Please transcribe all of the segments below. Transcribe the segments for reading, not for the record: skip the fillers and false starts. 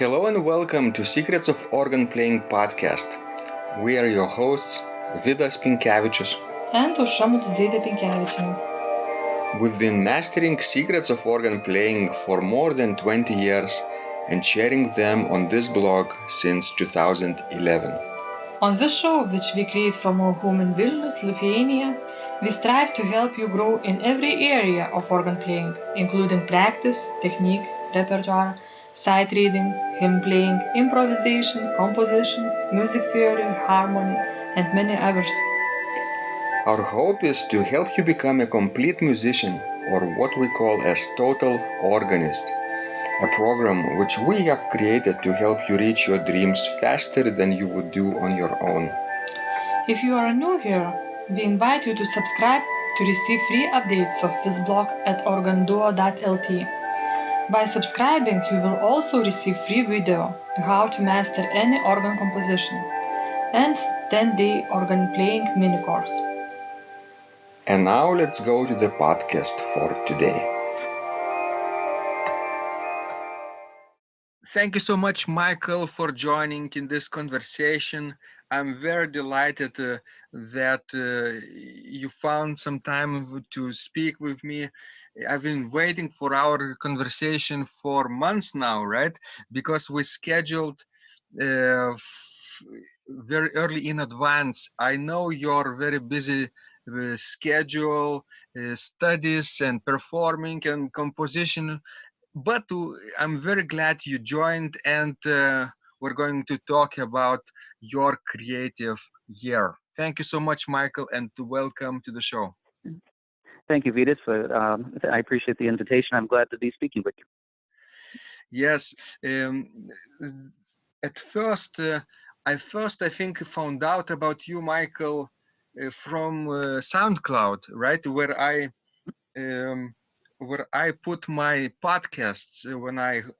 Hello and welcome to Secrets of Organ Playing podcast. We are your hosts, Vidas Pinkevičius and Aušra Mudzytė Pinkevičienė. We've been mastering secrets of organ playing for more than 20 years and sharing them on this blog since 2011. On this show, which we create from our home in Vilnius, Lithuania, we strive to help you grow in every area of organ playing, including practice, technique, repertoire, sight reading, hymn playing, improvisation, composition, music theory, harmony, and many others. Our hope is to help you become a complete musician, or what we call as total organist, a program which we have created to help you reach your dreams faster than you would do on your own. If you are new here, we invite you to subscribe to receive free updates of this blog at organduo.lt. By subscribing, you will also receive free video how to master any organ composition and 10-day organ playing mini course. And now let's go to the podcast for today. Thank you so much, Michael, for joining in this conversation. I'm very delighted that you found some time to speak with me. I've been waiting for our conversation for months now, right? Because we scheduled very early in advance. I know you're very busy schedule, studies and performing and composition. But I'm very glad you joined, and we're going to talk about your creative year. Thank you so much, Michael, and welcome to the show. Thank you, Vidas. I appreciate the invitation. I'm glad to be speaking with you. Yes. At first, I think found out about you, Michael, from SoundCloud, right? Where I put my podcasts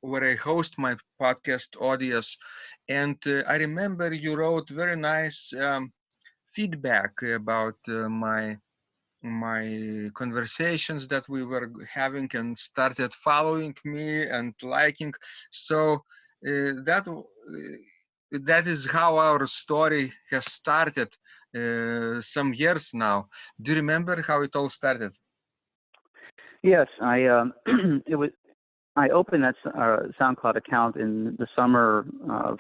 where I host my podcast audios, and I remember you wrote very nice feedback about my conversations that we were having, and started following me and liking. So that is how our story has started some years now. Do you remember how it all started? Yes, I opened that SoundCloud account in the summer of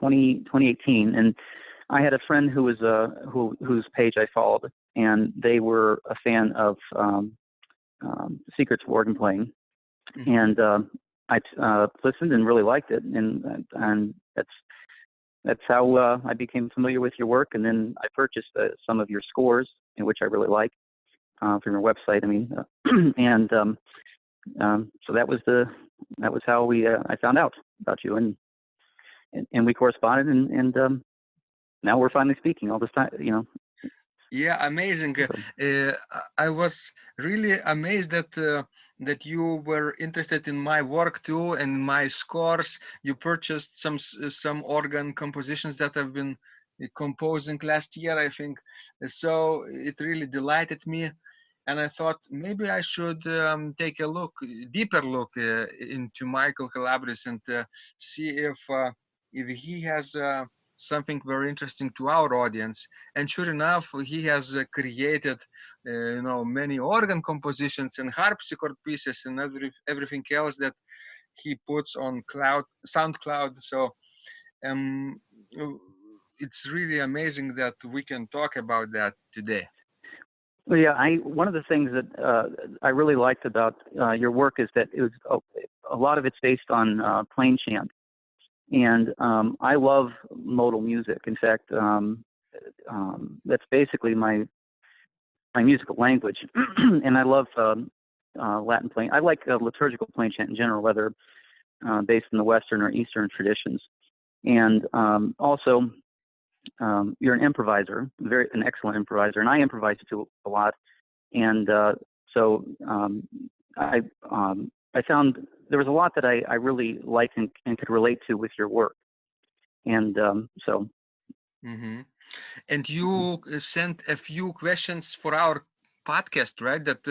2018, and I had a friend who was whose page I followed, and they were a fan of Secrets of Organ Playing, and I listened and really liked it, and that's how I became familiar with your work, and then I purchased some of your scores, in which I really like. From your website, and so that was how I found out about you, and we corresponded, and now we're finally speaking all this time, Yeah, amazing. I was really amazed that you were interested in my work too, and my scores. You purchased some organ compositions that I've been composing last year, I think. So it really delighted me. And I thought maybe I should take a deeper look into Michael Calabris and see if he has something very interesting to our audience. And sure enough, he has created, many organ compositions and harpsichord pieces and everything else that he puts on SoundCloud. So it's really amazing that we can talk about that today. Well, yeah, one of the things that I really liked about your work is that it was a lot of it's based on plain chant, and I love modal music. In fact, that's basically my musical language, and I love Latin plain. I like liturgical plain chant in general, whether based in the Western or Eastern traditions, and also. You're an improviser, an excellent improviser, and I improvise too a lot. And so I found there was a lot that I really liked and could relate to with your work. And so. Mm-hmm. And you sent a few questions for our podcast, right? That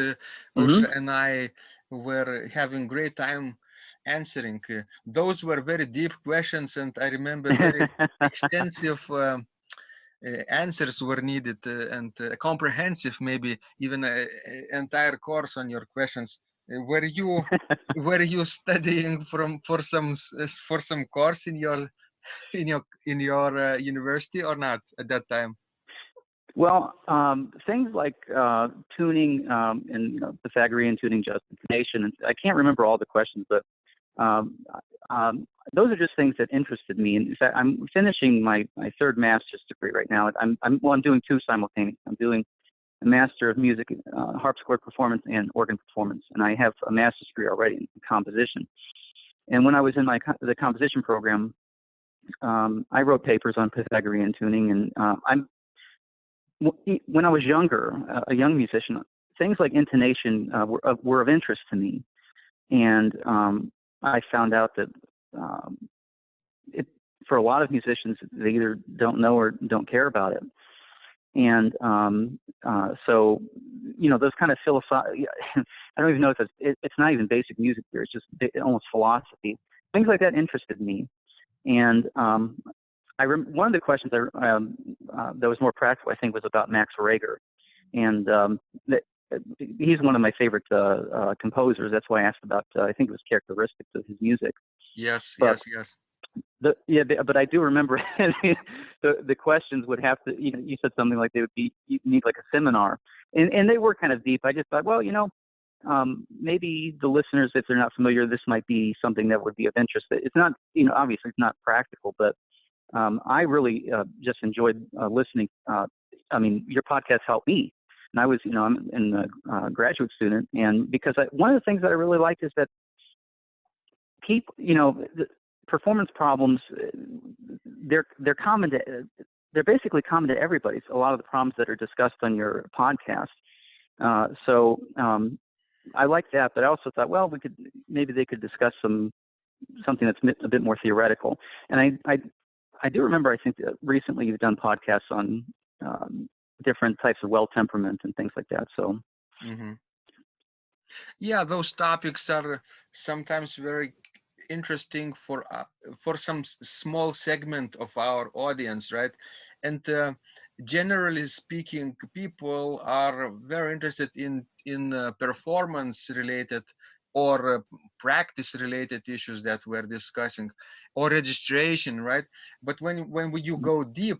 Aušra and I were having great time answering. Those were very deep questions, and I remember very extensive answers were needed, and comprehensive, maybe even an entire course on your questions. Were you studying for some course in your university or not at that time? Well, things like tuning and Pythagorean tuning, justification, and I can't remember all the questions, but those are just things that interested me. And in fact, I'm finishing my third master's degree right now. I'm doing two simultaneously. I'm doing a Master of Music, harpsichord performance and organ performance, and I have a master's degree already in composition. And when I was in the composition program, I wrote papers on Pythagorean tuning, and when I was younger, a young musician, things like intonation were of interest to me, and I found out that for a lot of musicians, they either don't know or don't care about it, and so those kind of philosophy. I don't even know if it's not even basic music theory; it's just almost philosophy. Things like that interested me, and one of the questions that was more practical, I think, was about Max Reger, and he's one of my favorite composers. That's why I asked about. I think it was characteristics of his music. Yes. But I do remember the questions would have to. You said something like you need like a seminar, and they were kind of deep. I just thought, well, maybe the listeners, if they're not familiar, this might be something that would be of interest. It's not, obviously it's not practical, but I really just enjoyed listening. I mean, your podcast helped me, and I was, I'm a graduate student, and because one of the things that I really liked is that the performance problems, they're common to, they're basically common to everybody. So a lot of the problems that are discussed on your podcast. So I like that, but I also thought, well, maybe they could discuss something that's a bit more theoretical. And I do remember, I think that recently you've done podcasts on different types of well temperament and things like that. So, yeah, those topics are sometimes very interesting for some small segment of our audience, right? And generally speaking, people are very interested in performance related or practice related issues that we're discussing, or registration, right? But when you go deep,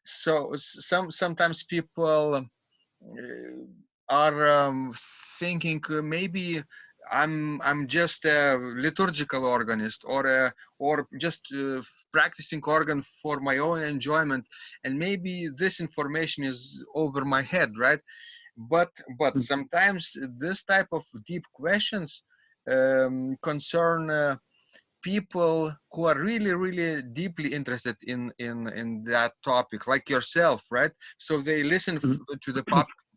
so sometimes people are thinking maybe I'm just a liturgical organist or just practicing organ for my own enjoyment, and maybe this information is over my head, right? But sometimes this type of deep questions concern people who are really deeply interested in that topic, like yourself, right? So they listen to the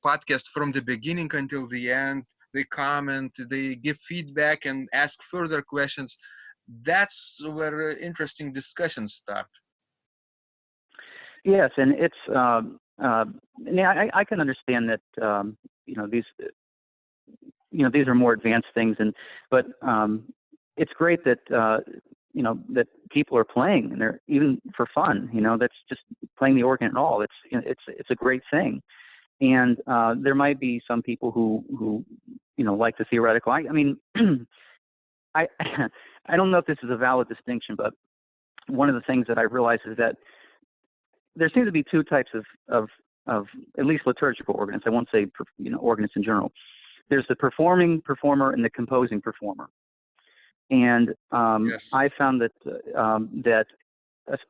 podcast from the beginning until the end. They comment, they give feedback, and ask further questions. That's where interesting discussions start. Yes, and it's I can understand that these are more advanced things, but it's great that that people are playing, and they're even for fun. That's just playing the organ at all. It's a great thing, and there might be some people who like the theoretical. I mean, I don't know if this is a valid distinction, but one of the things that I realized is that there seem to be two types of at least liturgical organists. I won't say organists in general. There's the performing performer and the composing performer. And Yes. I found that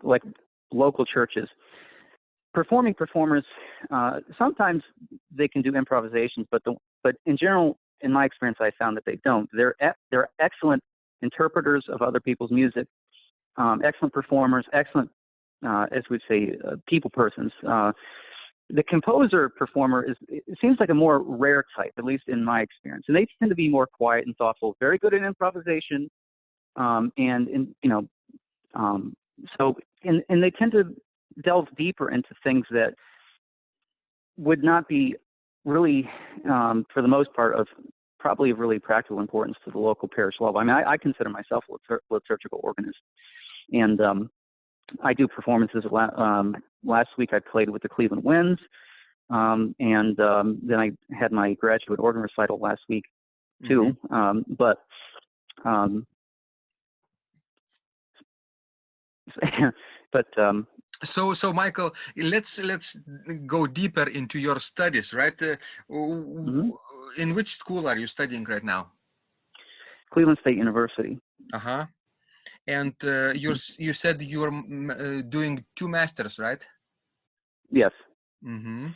like local churches, performing performers, sometimes they can do improvisations, but in general, in my experience, I found that they don't. They're excellent interpreters of other people's music, excellent performers, excellent, as we'd say, people persons. The composer performer it seems like a more rare type, at least in my experience, and they tend to be more quiet and thoughtful, very good at improvisation, and they tend to delve deeper into things that would not be really, for the most part, of probably of really practical importance to the local parish level. I mean, I consider myself a liturgical organist, and I do performances. Last week I played with the Cleveland Winds, and then I had my graduate organ recital last week too. But so Michael, let's go deeper into your studies, right? In which school are you studying right now? Cleveland State University. And you said you're doing 2 masters, right? Yes. And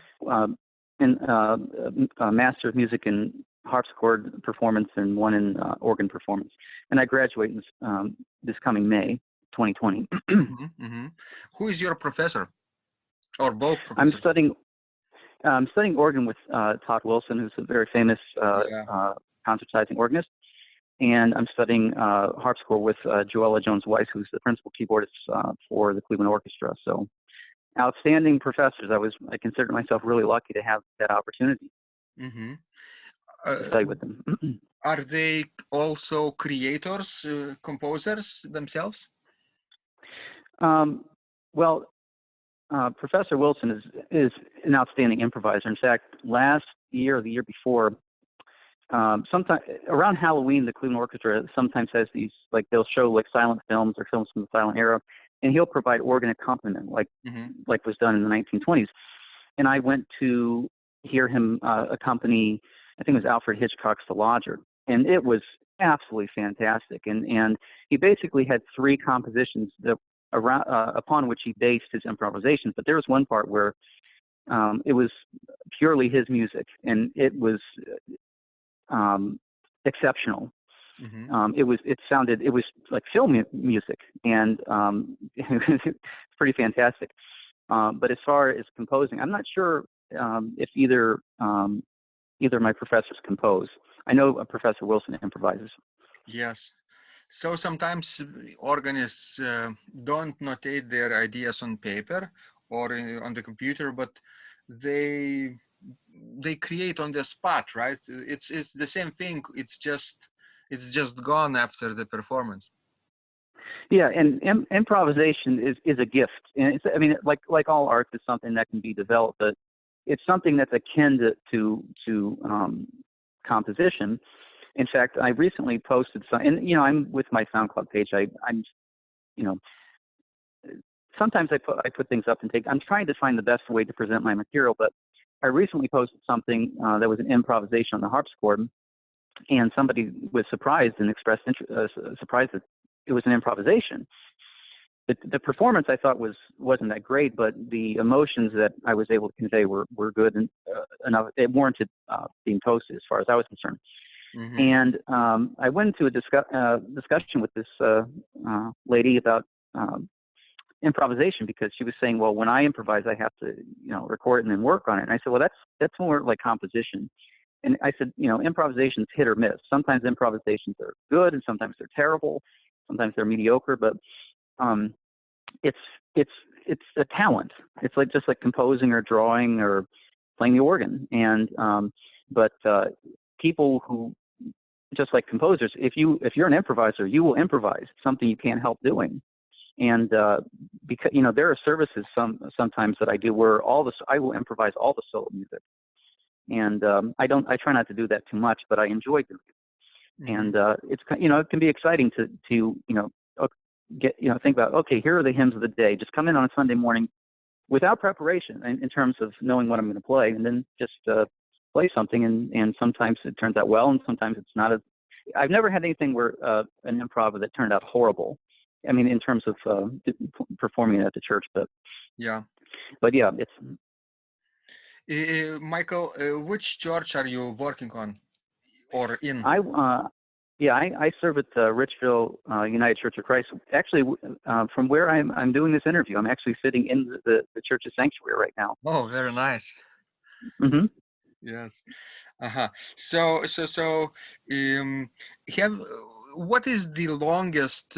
a Master of Music in Harpsichord Performance and one in organ performance. And I graduate this coming May, 2020. Who is your professor, or both professors? I'm studying organ with Todd Wilson, who's a very famous concertizing organist, and I'm studying harpsichord with Joela Jones, who's the principal keyboardist for the Cleveland Orchestra. So, outstanding professors. I consider myself really lucky to have that opportunity to study with them. Are they also creators, composers themselves? Well, Professor Wilson is an outstanding improviser. In fact, last year or the year before, sometime around Halloween, the Cleveland Orchestra sometimes has these, like, they'll show like silent films or films from the silent era, and he'll provide organ accompaniment, like was done in the 1920s. And I went to hear him accompany, I think it was Alfred Hitchcock's The Lodger, and it was absolutely fantastic. And he basically had 3 compositions that upon which he based his improvisations. But there was one part where it was purely his music, and it was exceptional. It was like film music, and it's pretty fantastic. But as far as composing, I'm not sure if either of my professors compose. I know Professor Wilson improvises. Yes. So sometimes organists don't notate their ideas on paper or on the computer, but they create on the spot, right? It's the same thing. It's just gone after the performance. Yeah, and improvisation is a gift, and I mean, like all arts, it's something that can be developed, but it's something that's akin to composition. In fact, I recently posted some, and I'm with my SoundCloud page. I'm sometimes I put things up and I'm trying to find the best way to present my material, but I recently posted something that was an improvisation on the harpsichord, and somebody was surprised and expressed surprised that it was an improvisation. The performance I thought wasn't that great, but the emotions that I was able to convey were good and enough. It warranted being posted as far as I was concerned. And I went into a discussion with this lady about improvisation, because she was saying, well, when I improvise, I have to record it and then work on it. And I said, well, that's more like composition. And I said, improvisation's hit or miss. Sometimes improvisations are good, and sometimes they're terrible. Sometimes they're mediocre, but it's a talent. It's just like composing or drawing or playing the organ. And but people who, just like composers, if you're an improviser, you will improvise something you can't help doing. And because there are services sometimes that I do where I will improvise all the solo music, and I try not to do that too much, but I enjoy doing it. And it's it can be exciting to think about, okay, here are the hymns of the day. Just come in on a Sunday morning without preparation in terms of knowing what I'm going to play, and then just play something. And sometimes it turns out well, and sometimes it's not. I've never had anything where an improv that turned out horrible. I mean, in terms of performing it at the church, but yeah, it's. Michael, which church are you working on or in? I serve at Richville United Church of Christ. Actually, from where I'm doing this interview, I'm actually sitting in the church's sanctuary right now. Oh, very nice. Yes. So what is the longest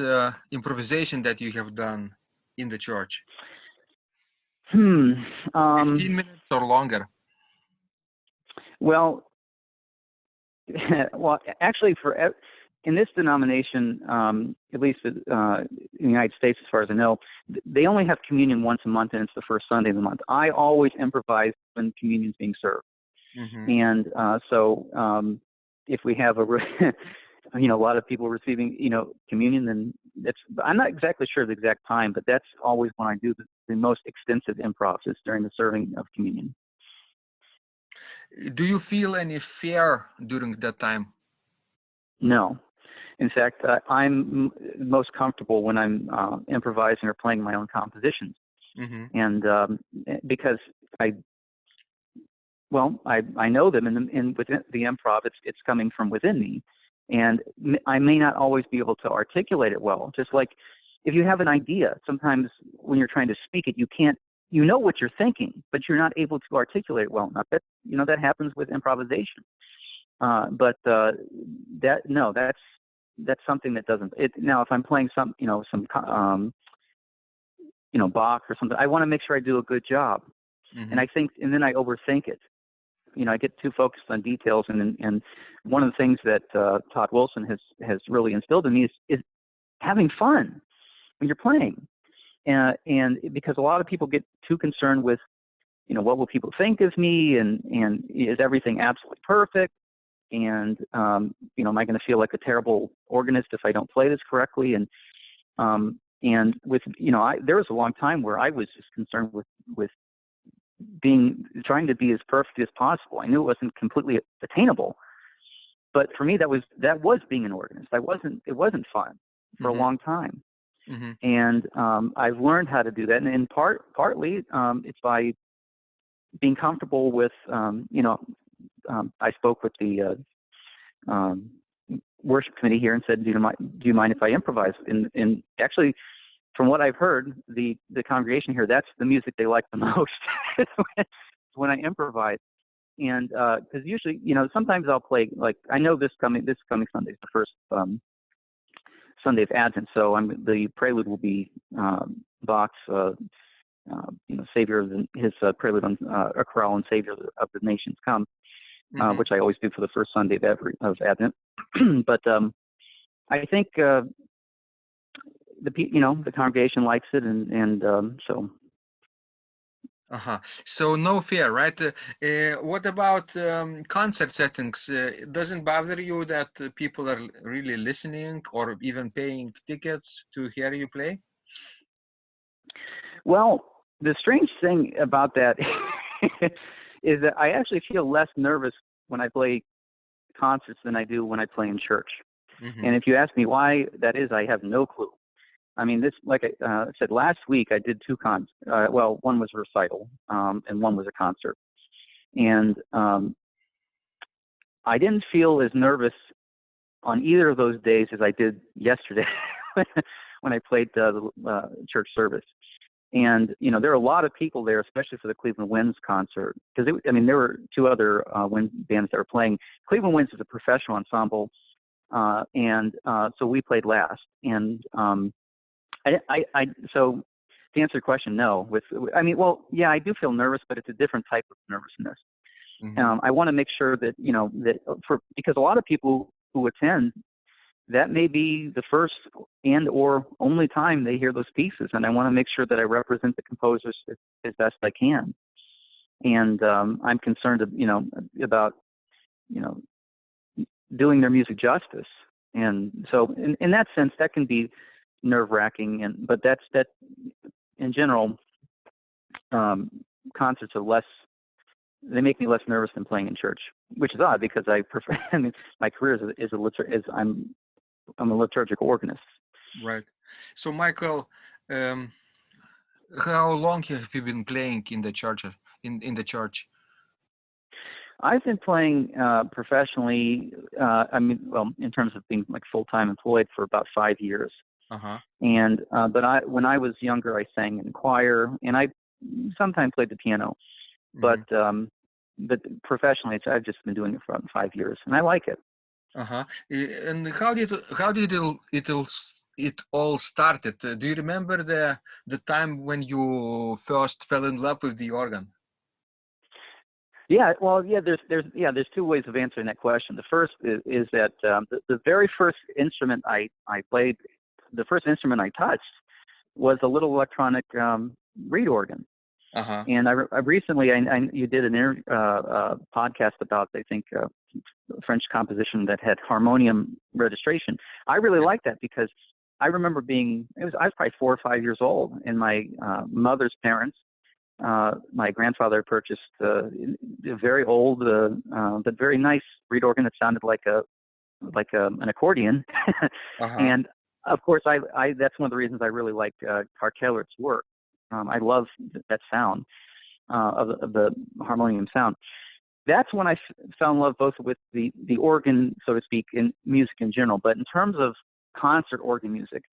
improvisation that you have done in the church? 15 minutes or longer? Well, Well, actually, in this denomination, at least in the United States, as far as I know, they only have communion once a month, and it's the first Sunday of the month. I always improvise when communion's being served, and so if we have a lot of people receiving communion, then I'm not exactly sure of the exact time, but that's always when I do the most extensive improv is during the serving of communion. Do you feel any fear during that time? No. In fact, I'm most comfortable when I'm improvising or playing my own compositions, and because I know them, and within the improv, it's coming from within me, and I may not always be able to articulate it well. Just like if you have an idea, sometimes when you're trying to speak it, you know what you're thinking, but you're not able to articulate it well enough. That happens with improvisation. That's something that doesn't. Now, if I'm playing some Bach or something, I want to make sure I do a good job, and then I overthink it. I get too focused on details, and one of the things that Todd Wilson has really instilled in me is having fun when you're playing, and because a lot of people get too concerned with, what will people think of me, and is everything absolutely perfect, and am I going to feel like a terrible organist if I don't play this correctly, and with there was a long time where I was just concerned with trying to be as perfect as possible. I knew it wasn't completely attainable, but for me that was being an organist. It wasn't fun for a long time, and I've learned how to do that, and in partly it's by being comfortable with I spoke with the worship committee here and said, do you mind if I improvise? And actually, from what I've heard, the congregation here, that's the music they like the most when I improvise. And because usually, sometimes I'll play, like, I know this coming Sunday is the first Sunday of Advent, so the prelude will be Bach's Savior of his prelude on a chorale and Savior of the Nations Come, which I always do for the first Sunday of Advent. But I think the congregation likes it, and so. So no fear, right? What about concert settings? Doesn't bother you that people are really listening or even paying tickets to hear you play? Well, the strange thing about that is that I actually feel less nervous when I play concerts than I do when I play in church. And if you ask me why that is, I have no clue. I mean, like I said, last week I did two concerts. Well, one was a recital, and one was a concert. And I didn't feel as nervous on either of those days as I did yesterday when I played the church service. And, there are a lot of people there, especially for the Cleveland Winds concert, because there were two other wind bands that were playing. Cleveland Winds is a professional ensemble, and so we played last. And so to answer your question, no. I do feel nervous, but it's a different type of nervousness. I want to make sure that because a lot of people who attend, that may be the first and or only time they hear those pieces, and I want to make sure that I represent the composers as best I can. And I'm concerned, about doing their music justice. And so, in that sense, that can be nerve-wracking. But that in general, concerts are less. They make me less nervous than playing in church, which is odd because I prefer. My career I'm a liturgical organist. Right. So, Michael, how long have you been playing in the church? In the church? I've been playing professionally. In terms of being like full-time employed for about 5 years. And but when I was younger, I sang in choir, and I sometimes played the piano. But professionally, I've just been doing it for about 5 years, and I like it. And how did it all started? Do you remember the time when you first fell in love with the organ? Yeah, well, yeah, there's two ways of answering that question. The first is that the very first instrument I played, the first instrument I touched was a little electronic reed organ. Uh-huh. And I recently, you did an podcast about, I think, French composition that had harmonium registration. I really liked that because I remember I was probably 4 or 5 years old, and my mother's parents, my grandfather purchased a very old but very nice reed organ that sounded like an accordion. Uh-huh. And of course, that's one of the reasons I really like Calabris' work. I love that sound of the harmonium sound. That's when I fell in love both with the organ, so to speak, in music in general. But in terms of concert organ music,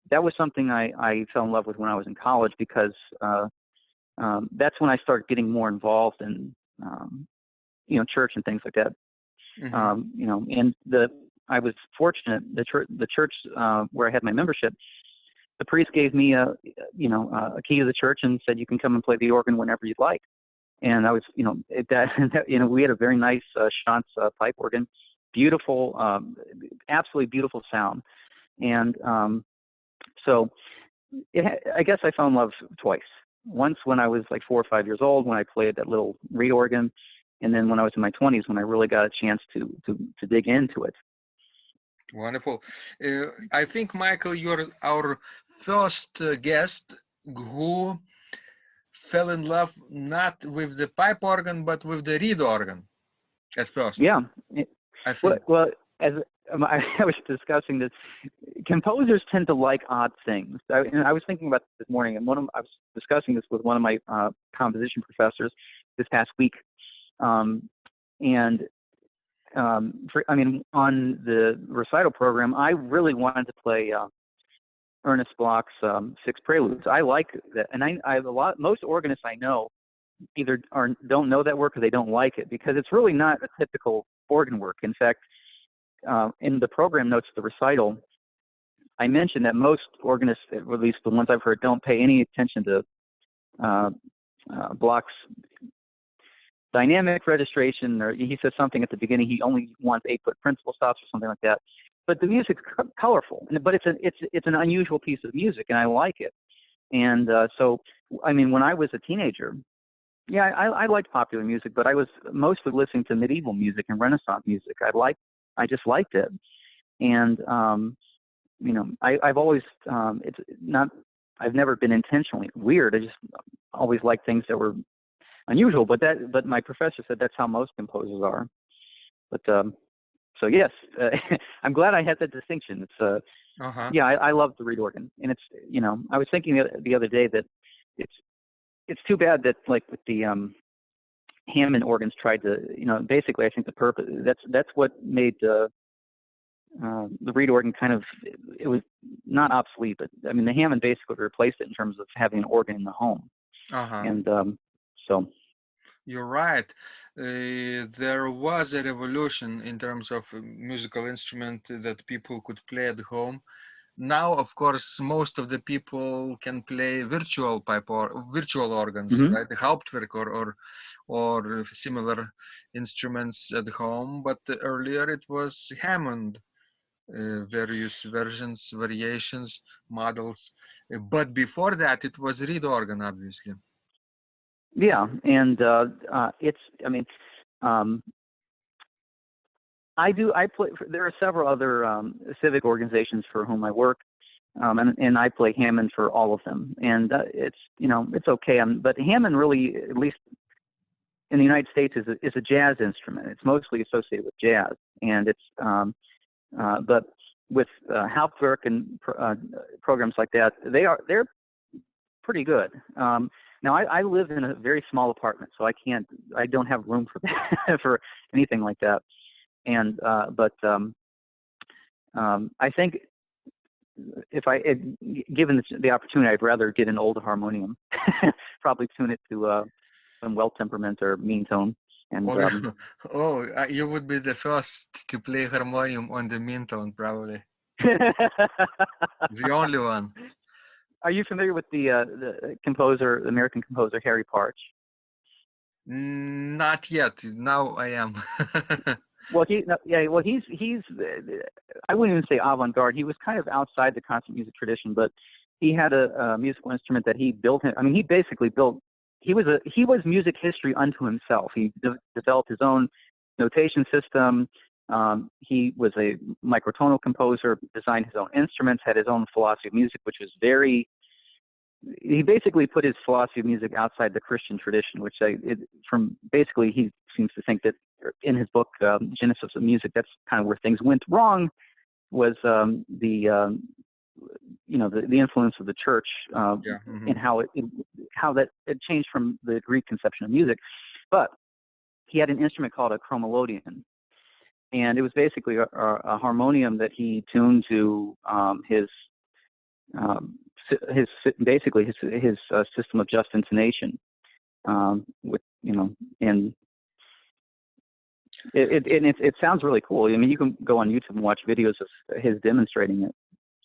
that was something I fell in love with when I was in college, because that's when I started getting more involved in church and things like that. Mm-hmm. And I was fortunate. The church where I had my membership, the priest gave me a key to the church and said, you can come and play the organ whenever you'd like. And I was, we had a very nice Chantz pipe organ, beautiful, absolutely beautiful sound. And so I guess I fell in love twice. Once when I was like 4 or 5 years old, when I played that little reed organ, and then when I was in my 20s, when I really got a chance to dig into it. Wonderful. I think, Michael, you're our first guest who fell in love not with the pipe organ, but with the reed organ at first. Yeah. I think. Well, as I was discussing this, composers tend to like odd things. I was thinking about this morning, and I was discussing this with one of my composition professors this past week. On the recital program, I really wanted to play Ernest Bloch's Six Preludes. I like that, and most organists I know either don't know that work or they don't like it, because it's really not a typical organ work. In fact, in the program notes of the recital, I mentioned that most organists, at least the ones I've heard, don't pay any attention to Bloch's dynamic registration, or he says something at the beginning, he only wants 8-foot principal stops or something like that. But the music's colorful, but it's an unusual piece of music, and I like it. And so, when I was a teenager, yeah, I liked popular music, but I was mostly listening to medieval music and Renaissance music. I just liked it. And I've always I've never been intentionally weird. I just always liked things that were unusual. But my professor said that's how most composers are. But so yes, I'm glad I had that distinction. It's yeah, I love the reed organ, and it's I was thinking the other day that it's too bad that, like, with the Hammond organs, tried to basically, I think the purpose that's what made the reed organ kind of, it was not obsolete, but the Hammond basically replaced it in terms of having an organ in the home. And so you're right. There was a revolution in terms of musical instrument that people could play at home. Now, of course, most of the people can play virtual pipe or virtual organs, right? The Hauptwerk or similar instruments at home. But earlier it was Hammond, various versions, variations, models. But before that, it was reed organ, obviously. Yeah, and I play. There are several other civic organizations for whom I work, and I play Hammond for all of them. And it's okay. But Hammond really, at least in the United States, is a jazz instrument. It's mostly associated with jazz, and it's but with Hauptwerk and programs like that, they're pretty good. Now I live in a very small apartment, so I don't have room for that, for anything like that. And but I think if given the opportunity, I'd rather get an old harmonium, probably tune it to some well temperament or mean tone. And you would be the first to play harmonium on the mean tone, probably. The only one. Are you familiar with the composer, the American composer Harry Partch? Not yet. Now I am. Well, he's I wouldn't even say avant-garde. He was kind of outside the concert music tradition, but he had a musical instrument that he built. I mean, he basically built. He was music history unto himself. He developed his own notation system. He was a microtonal composer, designed his own instruments, had his own philosophy of music, which was very. He basically put his philosophy of music outside the Christian tradition, which basically he seems to think that in his book Genesis of Music, that's kind of where things went wrong. Was the influence of the church and how that it changed from the Greek conception of music. But he had an instrument called a chromalodion, and it was basically a harmonium that he tuned to his system of just intonation, with and it sounds really cool. I mean, you can go on YouTube and watch videos of his demonstrating it.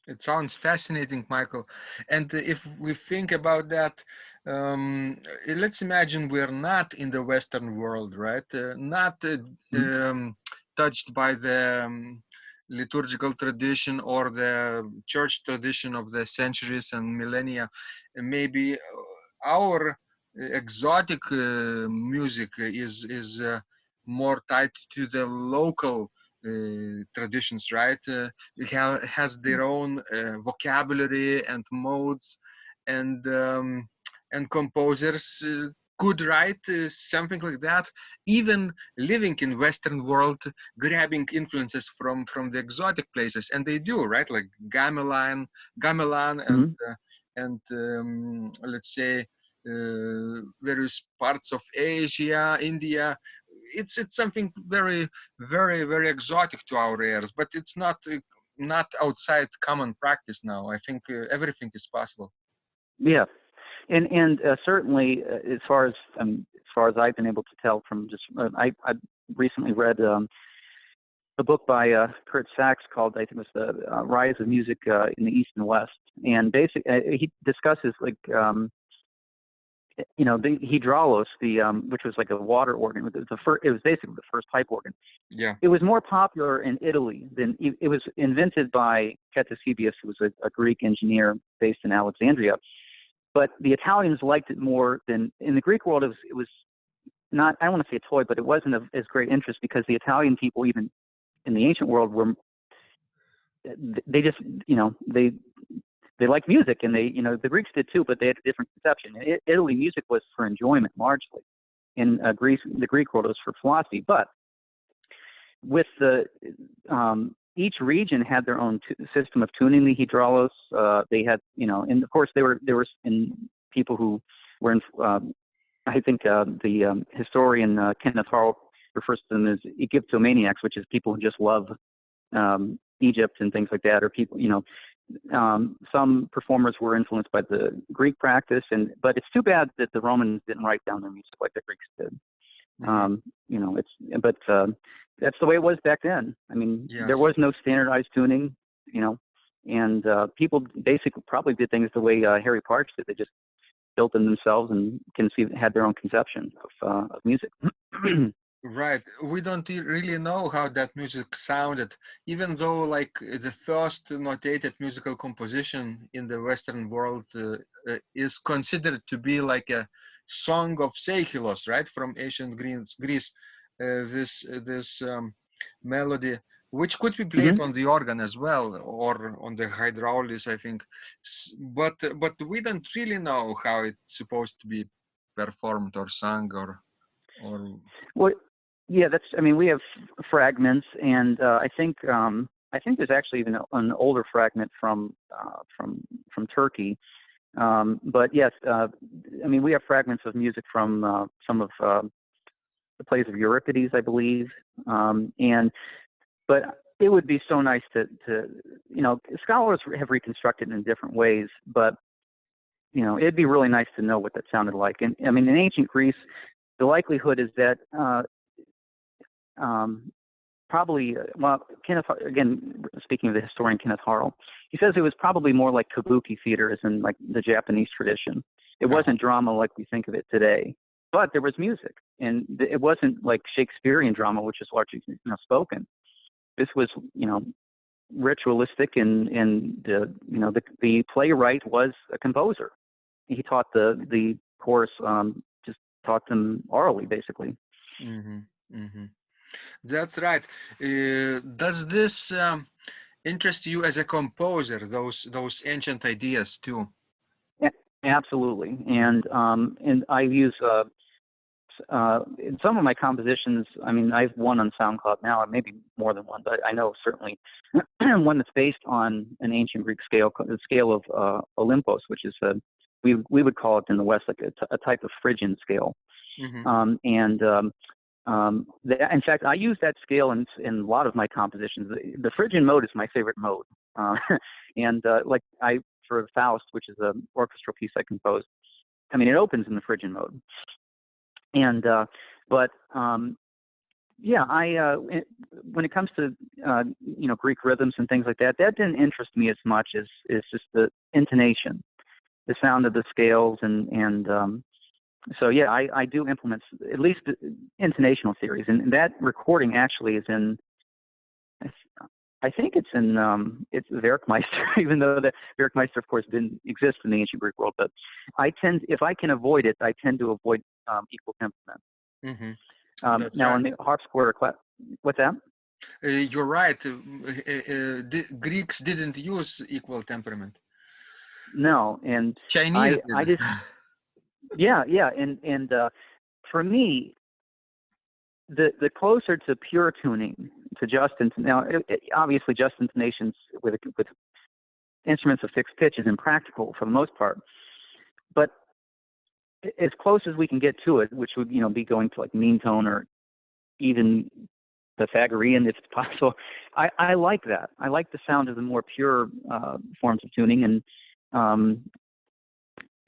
It sounds fascinating, Michael. And if we think about that, let's imagine we're not in the Western world, right? Not touched by the liturgical tradition or the church tradition of the centuries and millennia. Maybe our exotic music is more tied to the local traditions, right? It has their own vocabulary and modes, and composers could write something like that, even living in Western world, grabbing influences from the exotic places, and they do, right? Like gamelan, and let's say various parts of Asia, India. It's something very, very, very exotic to our ears, but it's not outside common practice now. I think everything is possible. Yeah, and certainly as far as I've been able to tell from just I recently read a book by Kurt Sachs called, I think it was the Rise of Music in the East and West, and basically he discusses like the hydraulos, which was like a water organ. It was basically the first pipe organ. Yeah. It was more popular in Italy than it was invented by Ctesibius, who was a Greek engineer based in Alexandria. But the Italians liked it more than in the Greek world. It was not, I don't want to say a toy, but it wasn't of as great interest because the Italian people, even in the ancient world, they just they liked music, and the Greeks did too, but they had a different conception. In Italy, music was for enjoyment largely. In Greece, the Greek world was for philosophy. But with each region had their own system of tuning the hydraulos. They had, and of course there were people who were in. I think the historian Kenneth Harl refers to them as Egyptomaniacs, which is people who just love Egypt and things like that, or people, some performers were influenced by the Greek practice, but it's too bad that the Romans didn't write down their music like the Greeks did. But that's the way it was back then. I mean, yes. There was no standardized tuning, and people basically probably did things the way Harry Parks did. They just built them themselves and had their own conception of music. Right. We don't really know how that music sounded, even though like the first notated musical composition in the Western world is considered to be like a song of Seikilos, right, from ancient Greece. This melody, which could be played on the organ as well, or on the hydraulis, I think. But we don't really know how it's supposed to be performed or sung or. Well, yeah, we have fragments, and I think there's actually even an older fragment from Turkey. But yes, we have fragments of music from some of the plays of Euripides, I believe. But it would be so nice to scholars have reconstructed in different ways, but it'd be really nice to know what that sounded like. And I mean, in ancient Greece, the likelihood is that probably, Kenneth, again, speaking of the historian Kenneth Harl, he says it was probably more like kabuki theater, as in like the Japanese tradition. It wasn't drama like we think of it today. but there was music, and it wasn't like Shakespearean drama, which is largely spoken. This was ritualistic, and the playwright was a composer. He taught the chorus, just taught them orally, basically. Mm-hmm. Mm-hmm. That's right. Does this interest you as a composer? Those ancient ideas too. Yeah, absolutely, and I use in some of my compositions. I mean, I've one on SoundCloud now, or maybe more than one, but I know certainly one that's based on an ancient Greek scale, the scale of Olympos, which is we would call it in the West like a type of Phrygian scale. Mm-hmm. In fact, I use that scale in a lot of my compositions. The Phrygian mode is my favorite mode, for Faust, which is an orchestral piece I composed. I mean, it opens in the Phrygian mode, and when it comes to Greek rhythms and things like that, that didn't interest me as much as just the intonation, the sound of the scales, and so yeah, I do implement at least intonational theories, and that recording actually is in. I think it's in it's Werkmeister, even though the Werkmeister, of course, didn't exist in the ancient Greek world. But if I can avoid it, I tend to avoid equal temperament. Mm-hmm. Now, right. on the harpsichord, what's that? You're right. The Greeks didn't use equal temperament. No, and Chinese I did. just and for me, the closer to pure tuning, to just now, obviously just intonations with instruments of fixed pitch is impractical for the most part, but as close as we can get to it, which would be going to like mean tone or even Pythagorean if it's possible. I like that. I like the sound of the more pure forms of tuning,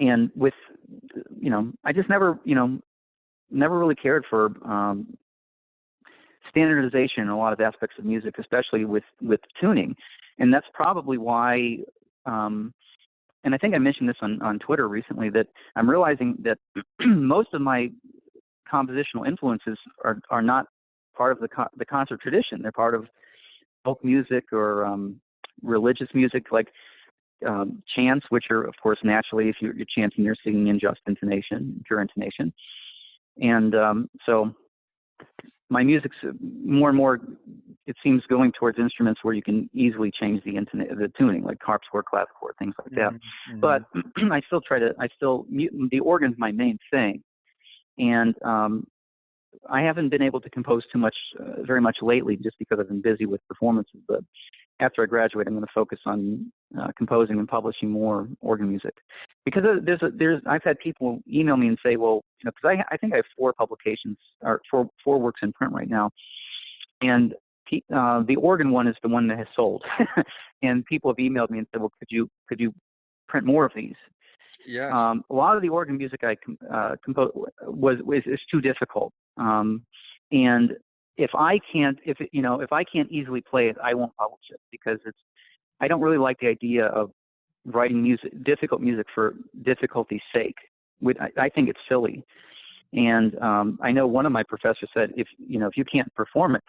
and with I just never really cared for standardization in a lot of aspects of music, especially with tuning, and that's probably why. And I think I mentioned this on Twitter recently, that I'm realizing that most of my compositional influences are not part of the concert tradition. They're part of folk music or religious music, like chants, which are, of course, naturally, if you're chanting, you're singing in just intonation, pure intonation. And so my music's more and more, it seems, going towards instruments where you can easily change the tuning, like harpsichord, clavichord, things like that. Mm-hmm. But the organ's my main thing. And I haven't been able to compose very much lately, just because I've been busy with performances. But after I graduate, I'm going to focus on composing and publishing more organ music. Because I've had people email me and say, well, because I think I have 4 publications, or four works in print right now, and the organ one is the one that has sold. And people have emailed me and said, well, could you print more of these? Yes. A lot of the organ music I composed is too difficult, and if I can't easily play it, I won't publish it, because I don't really like the idea of writing difficult music for difficulty's sake. I think it's silly, and I know one of my professors said, if you can't perform it,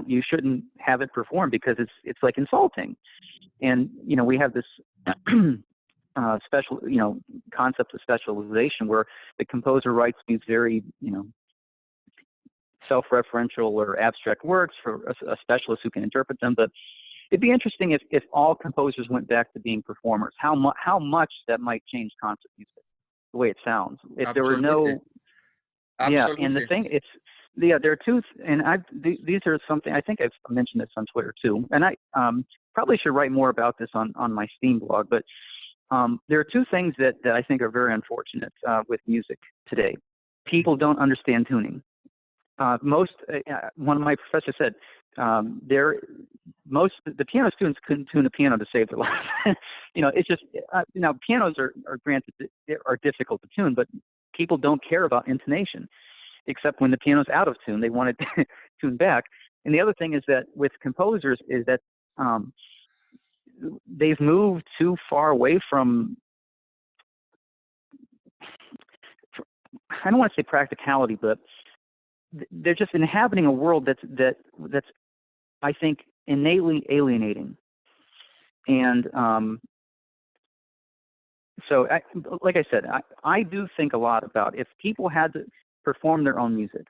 you shouldn't have it performed, because it's like insulting. And we have this special concept of specialization, where the composer writes these very self-referential or abstract works for a specialist who can interpret them. But it'd be interesting if all composers went back to being performers, how much that might change concert music, the way it sounds. If Absolutely. there were no Absolutely. And the thing, there are two, and these are something, I think I've mentioned this on Twitter too, and I probably should write more about this on my Steam blog, but there are two things that I think are very unfortunate with music today. People don't understand tuning. One of my professors said, the piano students couldn't tune a piano to save their life. It's just, now pianos are granted, are difficult to tune, but people don't care about intonation, except when the piano's out of tune, they want it to tune back. And the other thing is that with composers is that they've moved too far away from I don't want to say practicality, but they're just inhabiting a world that's I think innately alienating. And so, like I said, I do think a lot about if people had to perform their own music.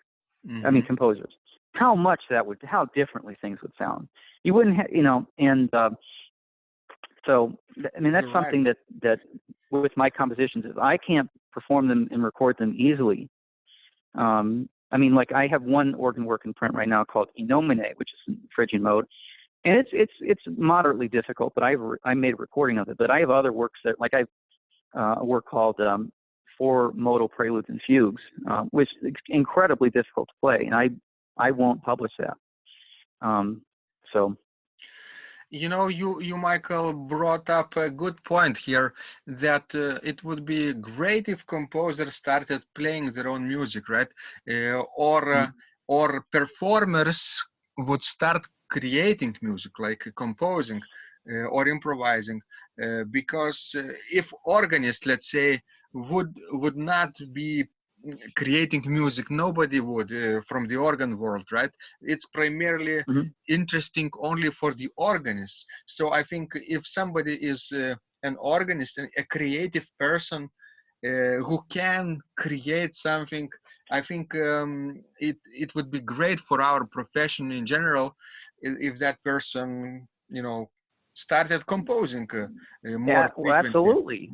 I mean, composers, how differently things would sound. You wouldn't have, and so, I mean, that's something that with my compositions, if I can't perform them and record them easily. I mean, like I have one organ work in print right now called Inomine, which is in Phrygian mode, and it's moderately difficult, but I made a recording of it. But I have other works that, like a work called Four Modal Preludes and Fugues, which is incredibly difficult to play, and I won't publish that. So. You Michael brought up a good point here that it would be great if composers started playing their own music, right? Or performers would start creating music, like composing or improvising, because if organists, let's say, would not be creating music, nobody would from the organ world, right? It's primarily interesting only for the organists. So I think if somebody is an organist, a creative person who can create something, I think it would be great for our profession in general if that person, started composing more frequently. Well, absolutely.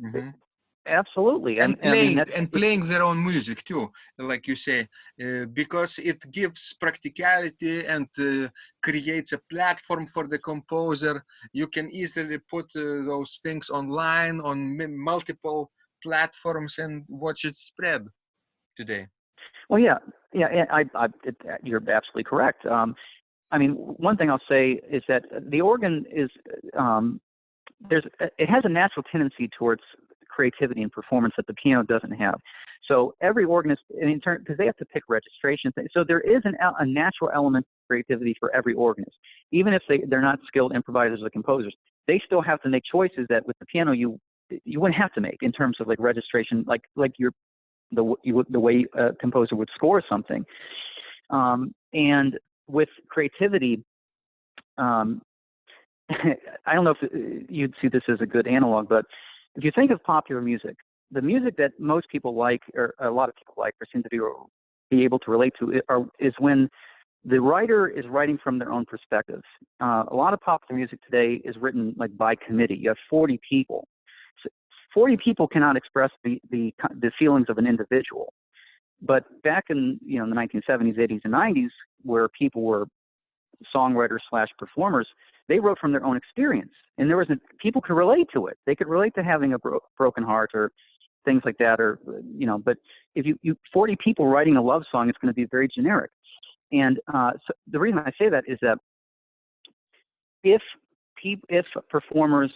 Absolutely, and playing their own music too, like you say, because it gives practicality and creates a platform for the composer. You can easily put those things online on multiple platforms and watch it spread today. Well, yeah, you're absolutely correct. I mean, one thing I'll say is that the organ is it has a natural tendency towards creativity and performance that the piano doesn't have. So every organist, in turn, because they have to pick registration, so there is a natural element of creativity for every organist. Even if they're not skilled improvisers or composers, they still have to make choices that with the piano you wouldn't have to make in terms of like registration, like the way a composer would score something. And with creativity, I don't know if you'd see this as a good analog, but if you think of popular music, the music that most people like, or a lot of people like, or seem to be able to relate to, is when the writer is writing from their own perspective. A lot of popular music today is written like by committee. You have 40 people. So 40 people cannot express the feelings of an individual. But back in the 1970s, 80s, and 90s, where people were songwriters / performers, they wrote from their own experience, and people could relate to it. They could relate to having a broken heart or things like that, or But if you 40 people writing a love song, it's going to be very generic. And so the reason I say that is that if performers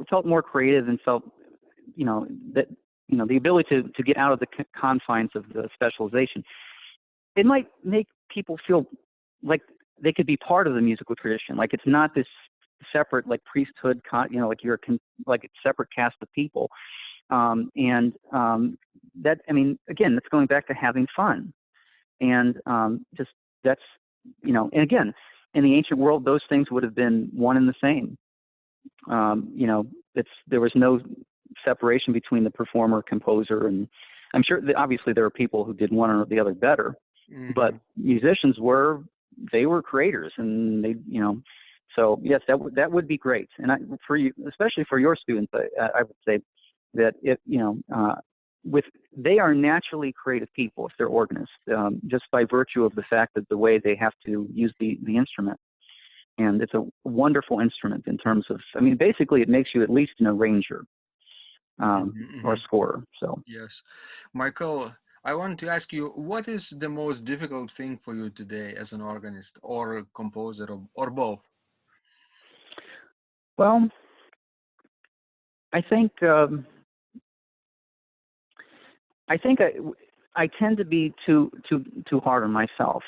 felt more creative and felt that the ability to get out of the confines of the specialization, it might make people feel like they could be part of the musical tradition. Like it's not this separate like priesthood, like you're like a separate caste of people. That, I mean, again, that's going back to having fun. And that's, and again, in the ancient world, those things would have been one and the same. There was no separation between the performer, composer, and I'm sure that obviously there are people who did one or the other better, but musicians were creators, and they, so yes, that would be great. And for you, especially for your students, I would say that they are naturally creative people if they're organists, just by virtue of the fact that the way they have to use the instrument. And it's a wonderful instrument in terms of, I mean, basically it makes you at least an arranger or a scorer. So yes, Michael, I want to ask you, what is the most difficult thing for you today as an organist or a composer or both? Well, I think I tend to be too hard on myself,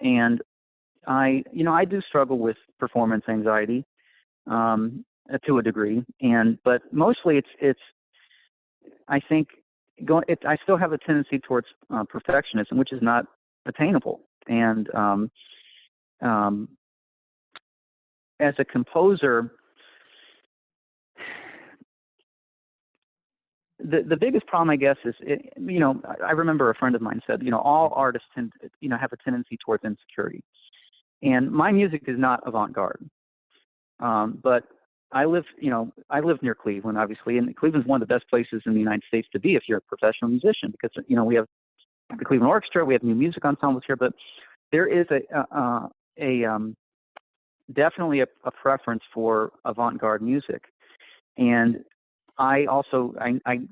and I do struggle with performance anxiety to a degree, but mostly it's I think I still have a tendency towards perfectionism, which is not attainable. And as a composer, the biggest problem, I guess, is, I remember a friend of mine said, all artists tend, have a tendency towards insecurity. And my music is not avant-garde. But I live near Cleveland, obviously, and Cleveland's one of the best places in the United States to be if you're a professional musician, because, we have the Cleveland Orchestra, we have new music ensembles here, but there is definitely a preference for avant-garde music. And I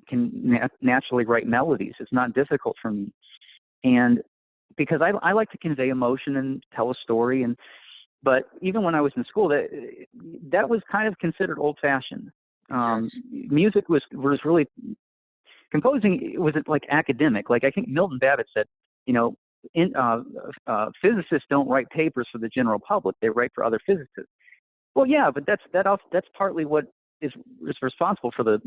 can naturally write melodies. It's not difficult for me. And because I like to convey emotion and tell a story, but even when I was in school, that was kind of considered old-fashioned. Yes. Music was really, composing wasn't like academic. Like I think Milton Babbitt said, physicists don't write papers for the general public; they write for other physicists. Well, yeah, but that's partly what is responsible for the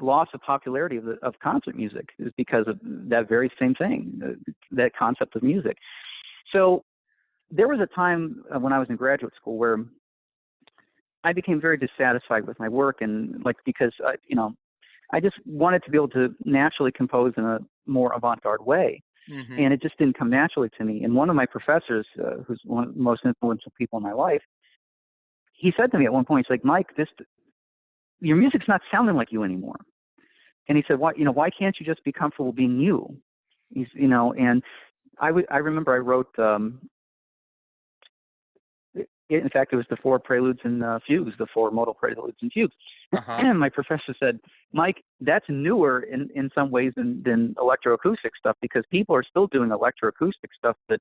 loss of popularity of concert music, is because of that very same thing, that concept of music. So there was a time when I was in graduate school where I became very dissatisfied with my work, and because I just wanted to be able to naturally compose in a more avant-garde way. Mm-hmm. And it just didn't come naturally to me. And one of my professors, who's one of the most influential people in my life, he said to me at one point, he's like, "Mike, your music's not sounding like you anymore." And he said, why can't you just be comfortable being you? And I remember I wrote, in fact, it was the 4 preludes and fugues, the 4 modal preludes and fugues. Uh-huh. And my professor said, "Mike, that's newer in some ways than electroacoustic stuff, because people are still doing electroacoustic stuff, but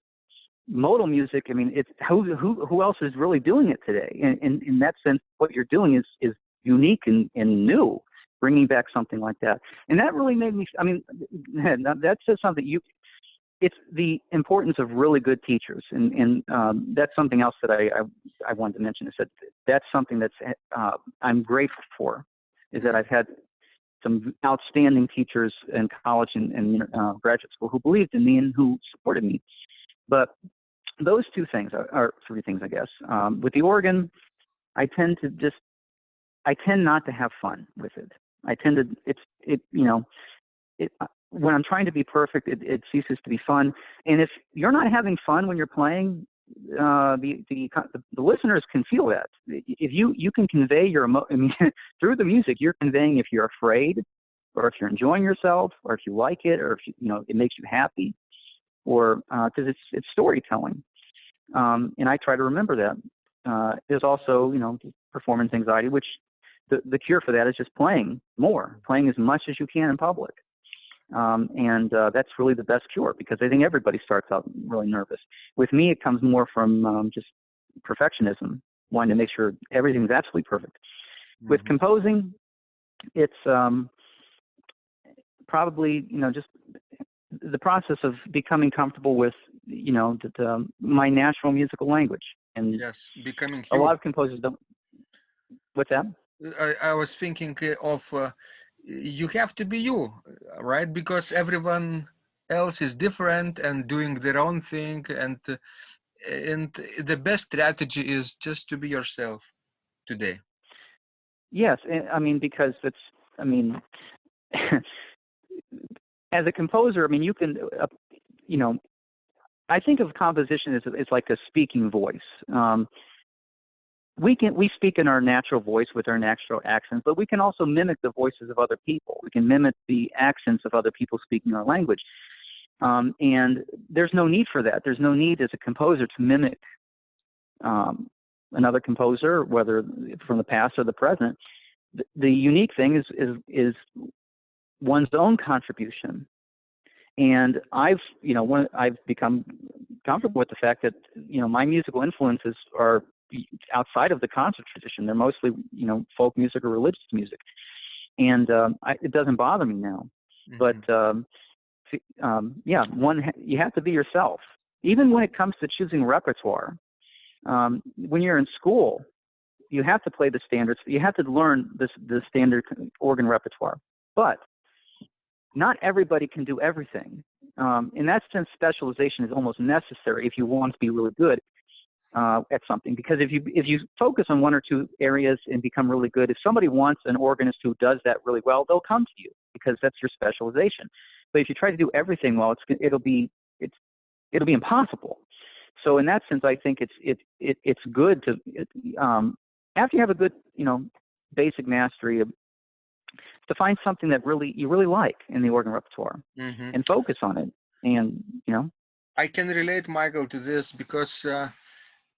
modal music, I mean, it's who else is really doing it today? And in that sense, what you're doing is unique and new, bringing back something like that." And that really made me, that says something. It's the importance of really good teachers, and that's something else that I wanted to mention, is that's something that's I'm grateful for, is that I've had some outstanding teachers in college and graduate school who believed in me and who supported me. But those 2 things are 3 things, I guess. With the organ, I tend not to have fun with it. When I'm trying to be perfect, it ceases to be fun. And if you're not having fun when you're playing, the listeners can feel that. If you can convey your through the music, you're conveying if you're afraid, or if you're enjoying yourself, or if you like it, or if it makes you happy, or because it's storytelling. And I try to remember that. There's also performance anxiety, which the cure for that is just playing as much as you can in public. And that's really the best cure, because I think everybody starts out really nervous. With me, it comes more from just perfectionism, wanting to make sure everything's absolutely perfect. Mm-hmm. With composing, it's probably just the process of becoming comfortable with my natural musical language. And yes, becoming a lot of composers don't. What's that? I was thinking of you have to be you, right? Because everyone else is different and doing their own thing, and the best strategy is just to be yourself today. Yes, because as a composer, you can, I think of composition as like a speaking voice. We speak in our natural voice with our natural accents, but we can also mimic the voices of other people. We can mimic the accents of other people speaking our language. And there's no need for that. There's no need as a composer to mimic another composer, whether from the past or the present. The unique thing is one's own contribution. And I've become comfortable with the fact that, my musical influences are outside of the concert tradition. They're mostly, folk music or religious music. And it doesn't bother me now. Mm-hmm. But, you have to be yourself. Even when it comes to choosing repertoire, when you're in school, you have to play the standards. You have to learn the standard organ repertoire. But not everybody can do everything. In that sense, specialization is almost necessary if you want to be really good at something. Because if you focus on one or two areas and become really good, if somebody wants an organist who does that really well, they'll come to you because that's your specialization. But if you try to do everything well, it'll be impossible. So in that sense, I think it's good to after you have a good basic mastery to find something that you really like in the organ repertoire and focus on it. And I can relate, Michael, to this because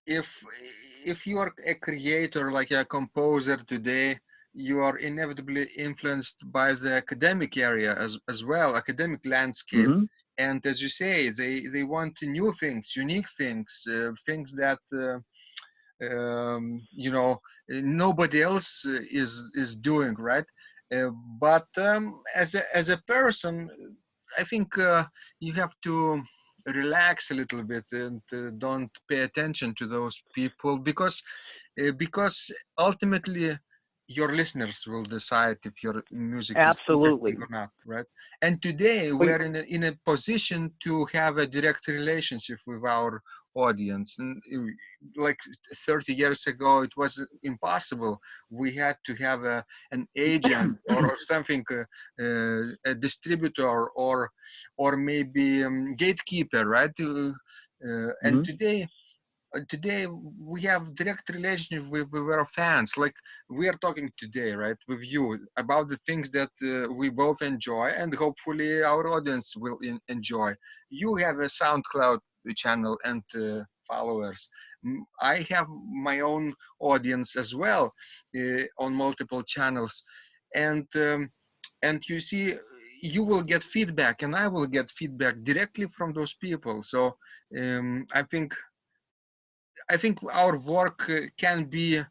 if you are a creator, like a composer today, you are inevitably influenced by the academic area as well, academic landscape. And as you say, they want new things, unique things, things that nobody else is doing, right? But as a person, I think you have to relax a little bit and don't pay attention to those people because ultimately your listeners will decide if your music is interesting or not, right? And today we are in a position to have a direct relationship with our audience. And like 30 years ago, it was impossible. We had to have an agent or something, a distributor or maybe gatekeeper, right? And today we have direct relationship with our fans. Like we are talking today, right, with you about the things that we both enjoy, and hopefully our audience will enjoy. You have a SoundCloud channel and followers. I have my own audience as well on multiple channels, and you see, you will get feedback, and I will get feedback directly from those people. So I think our work can be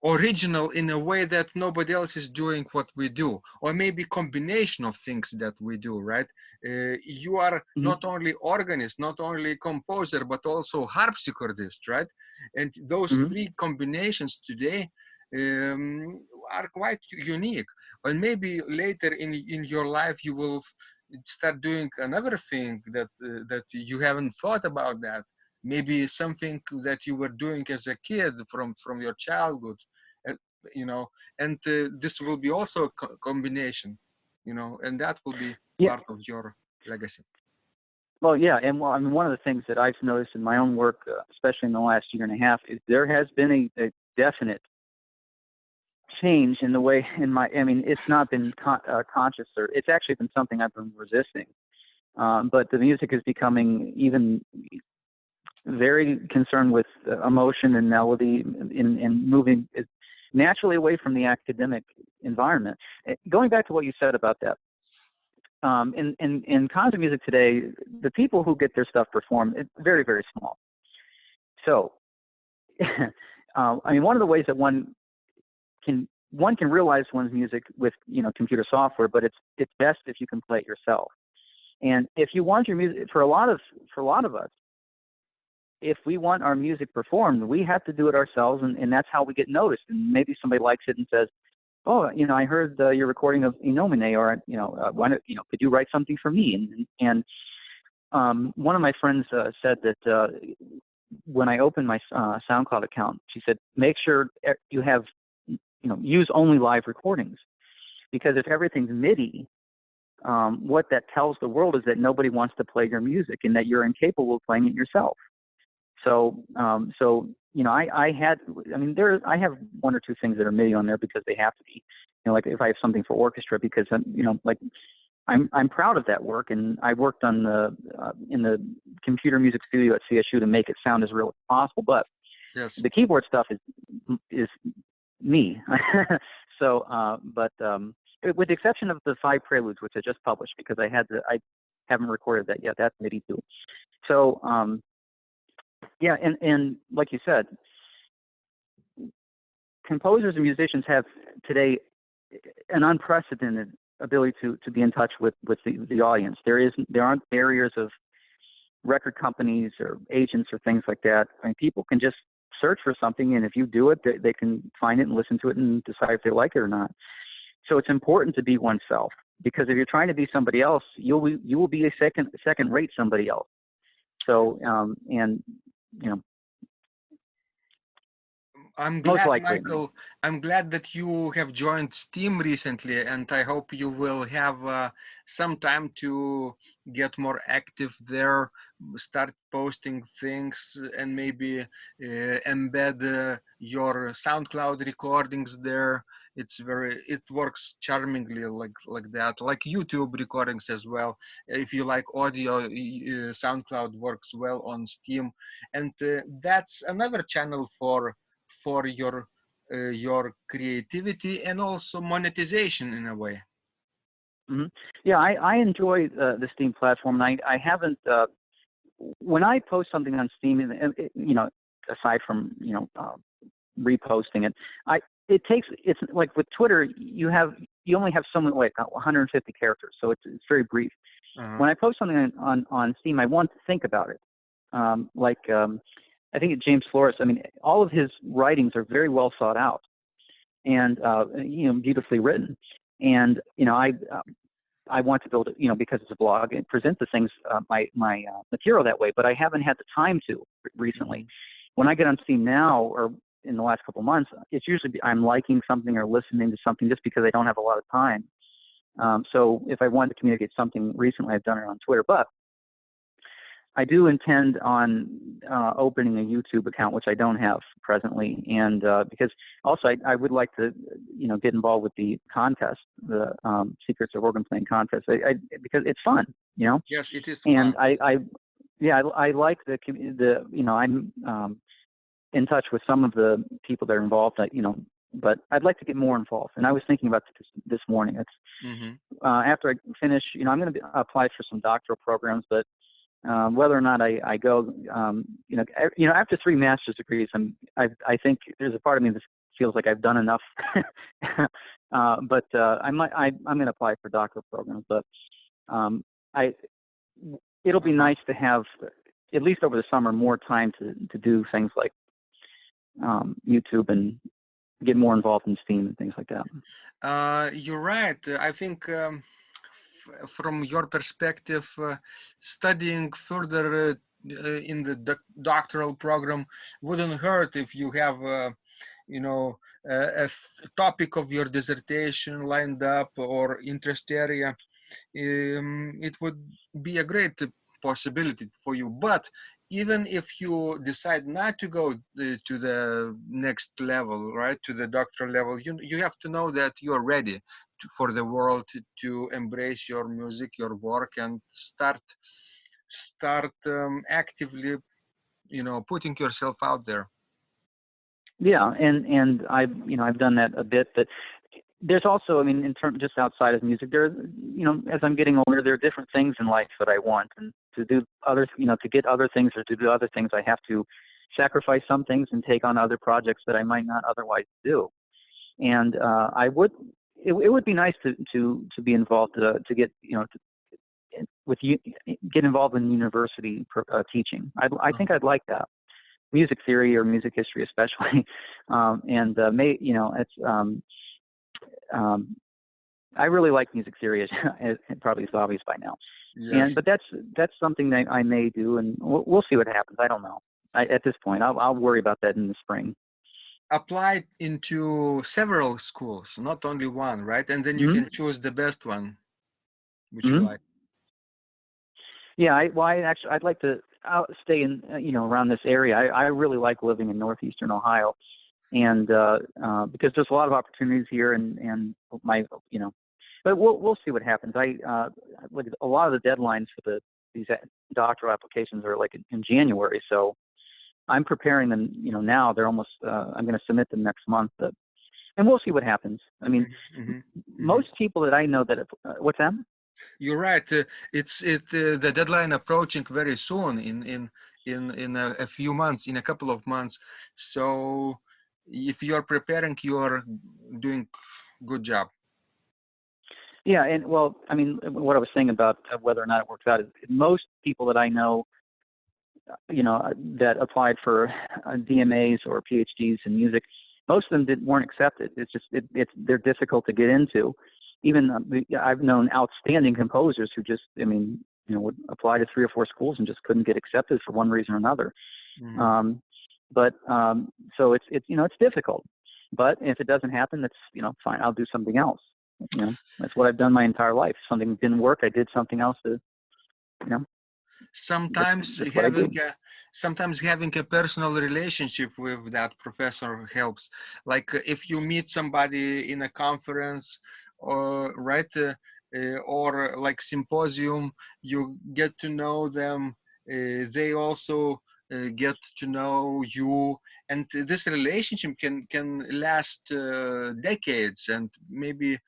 original in a way that nobody else is doing what we do, or maybe combination of things that we do, right? You are not only organist, not only composer, but also harpsichordist, right? And those three combinations today are quite unique. And maybe later in your life you will start doing another thing that you haven't thought about that. Maybe something that you were doing as a kid from your childhood, and this will be also a combination, and that will be part of your legacy. Well, yeah, and I mean, one of the things that I've noticed in my own work, especially in the last year and a half, is there has been a definite change in the way it's not been conscious, or it's actually been something I've been resisting. But the music is becoming even very concerned with emotion and melody and moving naturally away from the academic environment. Going back to what you said about that, in concert music today, the people who get their stuff performed, it's very, very small. So, one of the ways that one can realize one's music with computer software, but it's best if you can play it yourself. And if you want your music, for a lot of us, if we want our music performed, we have to do it ourselves, and that's how we get noticed. And maybe somebody likes it and says, "Oh, I heard your recording of Inomine," or why don't, could you write something for me? And one of my friends said that when I opened my SoundCloud account, she said, make sure you have use only live recordings, because if everything's MIDI, what that tells the world is that nobody wants to play your music and that you're incapable of playing it yourself. So, I have one or two things that are MIDI on there because they have to be, like if I have something for orchestra, because I'm proud of that work, and I worked on in the computer music studio at CSU to make it sound as real as possible. But the keyboard stuff is me. So, with the exception of the 5 preludes, which I just published because I haven't recorded that yet. That's MIDI too. So, and like you said, composers and musicians have today an unprecedented ability to be in touch with the audience. There aren't barriers of record companies or agents or things like that. People can just search for something, and if you do it, they can find it and listen to it and decide if they like it or not. So it's important to be oneself, because if you're trying to be somebody else, you will be a second rate somebody else. So and you know, I'm most glad, likely. Michael. I'm glad that you have joined Steam recently, and I hope you will have some time to get more active there, start posting things, and maybe embed your SoundCloud recordings there. It works charmingly like that, like YouTube recordings as well. If you like audio, SoundCloud works well on Steam, and that's another channel for your creativity and also monetization in a way. Mm-hmm. Yeah, I enjoy the Steam platform. And I haven't when I post something on Steam, and you know, aside from reposting it, it's like with Twitter, you only have something like 150 characters, so it's very brief. When I post something on Steam, I want to think about it. I think James Flores, I mean, all of his writings are very well thought out and, beautifully written. And, I want to build it, because it's a blog and present the things, my material that way, but I haven't had the time to recently. When I get on Steam now, or in the last couple of months, it's usually I'm liking something or listening to something just because I don't have a lot of time. So if I wanted to communicate something recently, I've done it on Twitter, but I do intend on opening a YouTube account, which I don't have presently, and because also I would like to, get involved with the contest, the Secrets of Organ Playing contest, because it's fun, Yes, it is and fun. I like I'm in touch with some of the people that are involved, but I'd like to get more involved. And I was thinking about this morning. It's after I finish, I'm going to apply for some doctoral programs, but whether or not I go, after 3 master's degrees, I think there's a part of me that feels like I've done enough. But I'm going to apply for doctoral programs. But it'll be nice to have, at least over the summer, more time to do things like YouTube and get more involved in Steam and things like that. You're right. I think from your perspective, studying further in the doctoral program wouldn't hurt if you have, a topic of your dissertation lined up or interest area. It would be a great possibility for you. But even if you decide not to go to the next level, right, to the doctoral level, you have to know that you're ready for the world to embrace your music, your work, and start actively, putting yourself out there. Yeah, and I've done that a bit, but there's also, in terms just outside of music, there, as I'm getting older, there are different things in life that I want, and to do other, to get other things or to do other things, I have to sacrifice some things and take on other projects that I might not otherwise do. And it would be nice to be involved, to get, get involved in university teaching. I think I'd like that. Music theory or music history, especially, it's. I really like music theory, as probably is obvious by now. Yes. But that's something that I may do, and we'll see what happens. I don't know. At this point, I'll worry about that in the spring. Apply into several schools, not only one, right? And then you can choose the best one, which you like. Yeah, I'd like to stay in, around this area. I really like living in northeastern Ohio, and because there's a lot of opportunities here, and but we'll see what happens. Look, a lot of the deadlines for these doctoral applications are like in January, so I'm preparing them. Now they're almost. I'm going to submit them next month, and we'll see what happens. Most people that I know that what's that? You're right. It's the deadline approaching very soon in a few months, in a couple of months. So if you're preparing, you're doing good job. Yeah, and well, what I was saying about whether or not it works out is most people that I know that applied for DMAs or PhDs in music, most of them weren't accepted. It's just they're difficult to get into. Even I've known outstanding composers who just, would apply to 3 or 4 schools and just couldn't get accepted for one reason or another. So it's difficult. But if it doesn't happen, that's fine. I'll do something else. That's what I've done my entire life. If something didn't work, I did something else to. Sometimes having a personal relationship with that professor helps. Like if you meet somebody in a conference or or like symposium, you get to know them. They also get to know you, and this relationship can last decades. And maybe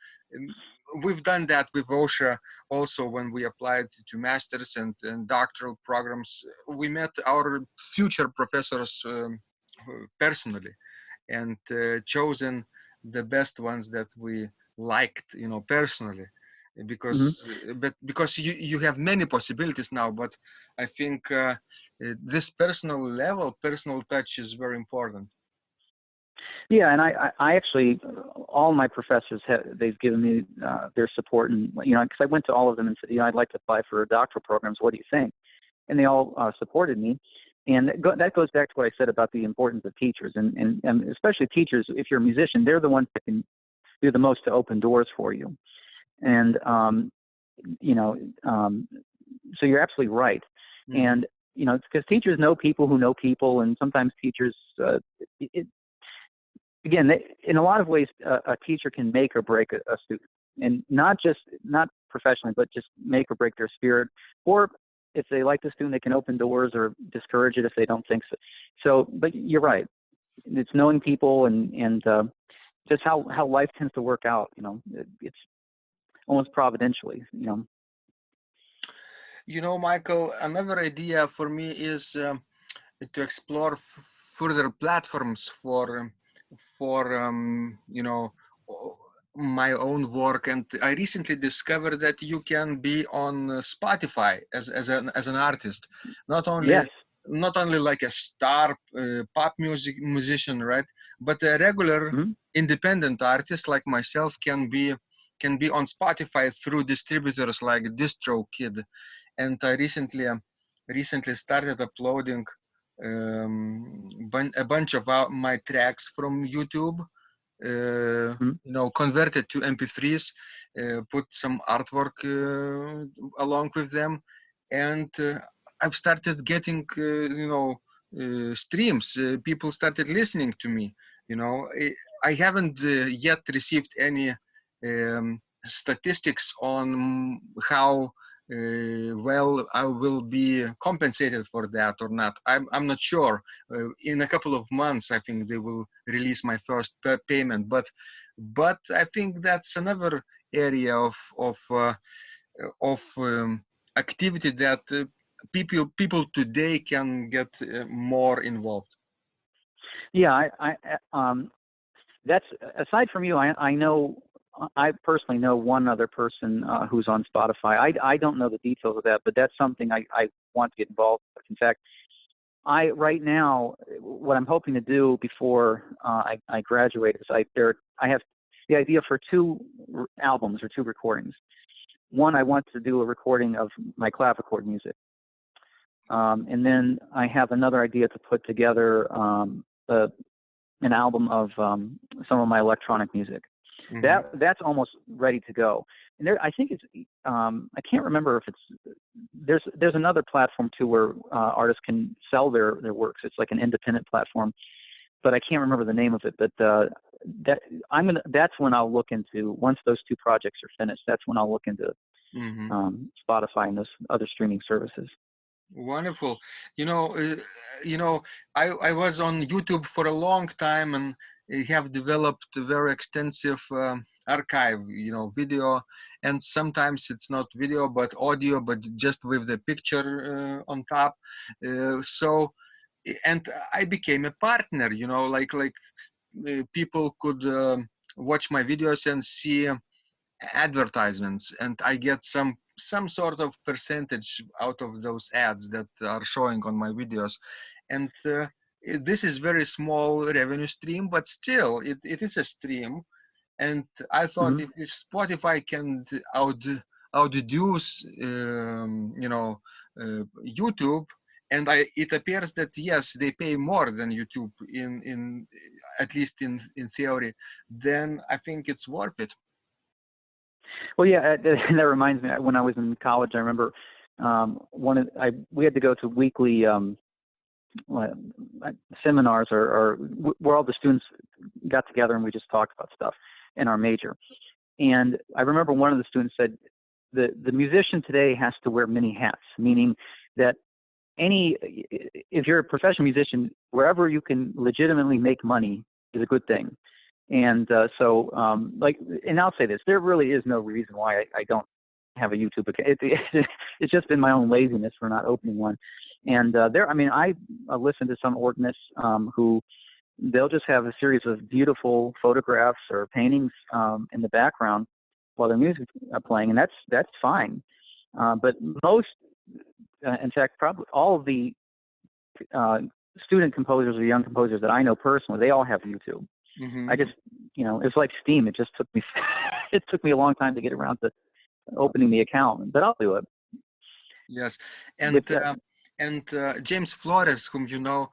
we've done that with OSHA also when we applied to masters and doctoral programs. We met our future professors personally and chosen the best ones that we liked, personally, because because you have many possibilities now. But I think this personal touch is very important. Yeah, and I actually, all my professors they've given me their support, and because I went to all of them and said, I'd like to apply for doctoral programs. What do you think? And they all supported me, and that goes back to what I said about the importance of teachers, and especially teachers. If you're a musician, they're the ones that can do the most to open doors for you, and so you're absolutely right, and it's because teachers know people who know people, and sometimes teachers. Again, in a lot of ways, a teacher can make or break a student, and not professionally, but just make or break their spirit. Or if they like the student, they can open doors or discourage it if they don't think so. So, but you're right. It's knowing people and just how life tends to work out. It's almost providentially. Michael, another idea for me is to explore further platforms for my own work. And I recently discovered that you can be on Spotify as an artist, not only like a star pop musician, right? But a regular independent artist like myself can be on Spotify through distributors like DistroKid. And I recently started uploading a bunch of my tracks from YouTube, converted to MP3s, put some artwork along with them, and I've started getting streams. People started listening to me. I haven't yet received any statistics on how well I will be compensated for that or not. I'm not sure. In a couple of months, I think they will release my first payment. But I think that's another area of activity that people today can get more involved. Yeah, that's aside from you. I know. I personally know one other person who's on Spotify. I don't know the details of that, but that's something I want to get involved with. In fact, right now, what I'm hoping to do before I graduate is I have the idea for 2 albums or 2 recordings. One, I want to do a recording of my clavichord music, and then I have another idea to put together an album of some of my electronic music. That's almost ready to go. And I think it's I can't remember if it's there's another platform too where artists can sell their works. It's like an independent platform, but I can't remember the name of it. But that's when I'll look into, once those 2 projects are finished. That's when I'll look into Spotify and those other streaming services. Wonderful. I was on YouTube for a long time and have developed a very extensive archive, video, and sometimes it's not video but audio, but just with the picture on top. And I became a partner, like people could watch my videos and see advertisements, and I get some some sort of percentage out of those ads that are showing on my videos. And this is very small revenue stream, but still it is a stream. And I thought if Spotify can outdeduce YouTube, and it appears that yes, they pay more than YouTube in at least in theory, then I think it's worth it. Well, yeah, that reminds me. When I was in college, I remember we had to go to weekly seminars or where all the students got together and we just talked about stuff in our major. And I remember one of the students said the musician today has to wear many hats, meaning that if you're a professional musician, wherever you can legitimately make money is a good thing. And and I'll say this, there really is no reason why I don't have a YouTube account. It's just been my own laziness for not opening one. And I listen to some organists who they'll just have a series of beautiful photographs or paintings in the background while their music playing, and that's fine. But most, in fact, probably all of the student composers or young composers that I know personally, they all have YouTube. I just, it's like Steam. It just took me, it took me a long time to get around to opening the account, but I'll do it. Yes, and James Flores, whom you know,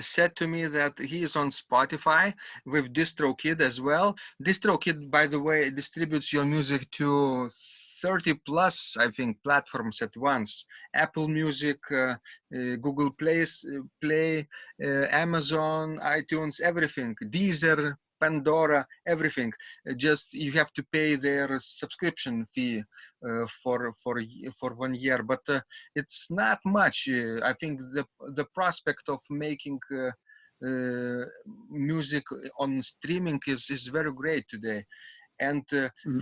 said to me that he is on Spotify with DistroKid as well. DistroKid, by the way, distributes your music to 30 plus, I think, platforms at once. Apple Music, Google Play, Amazon, iTunes, everything. Deezer, Pandora, everything. Just you have to pay their subscription fee for 1 year, but it's not much. I think the prospect of making music on streaming is very great today. And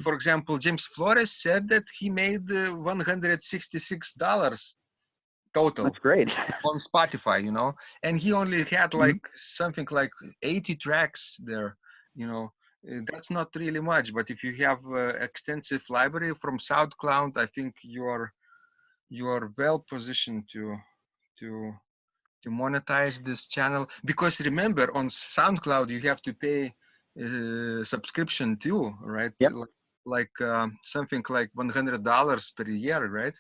for example, James Flores said that he made $166 total. That's great. On Spotify, and he only had like something like 80 tracks there. That's not really much, but if you have extensive library from SoundCloud, I think you are well positioned to monetize this channel, because remember, on SoundCloud you have to pay subscription too, right? Yep. Like something like $100 per year, right?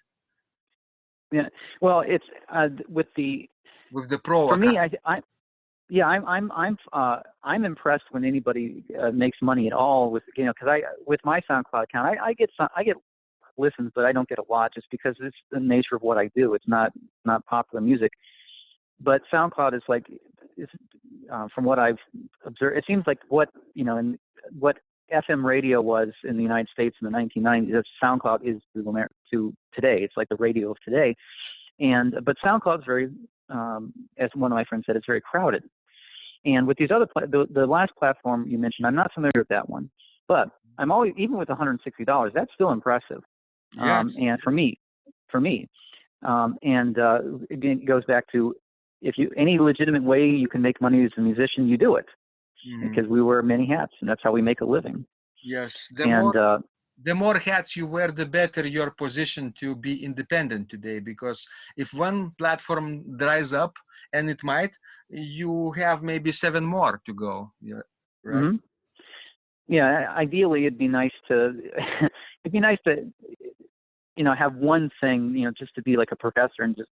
Yeah. Well, it's with the pro. For account. me, I'm impressed when anybody makes money at all with because with my SoundCloud account I get listens, but I don't get a lot just because it's the nature of what I do. It's not popular music. But SoundCloud is like, from what I've observed, it seems like what FM radio was in the United States in the 1990s. SoundCloud is to today. It's like the radio of today. But SoundCloud's very, as one of my friends said, it's very crowded. And with these other, the last platform you mentioned, I'm not familiar with that one. But I'm always, even with $160, that's still impressive. Yes. And for me, again, it goes back to, any legitimate way you can make money as a musician, you do it, because we wear many hats, and that's how we make a living. Yes. The more hats you wear, the better your position to be independent today. Because if one platform dries up, and it might, you have maybe 7 more to go. Yeah. Right. Yeah. Ideally, it'd be nice to have one thing, just to be like a professor and just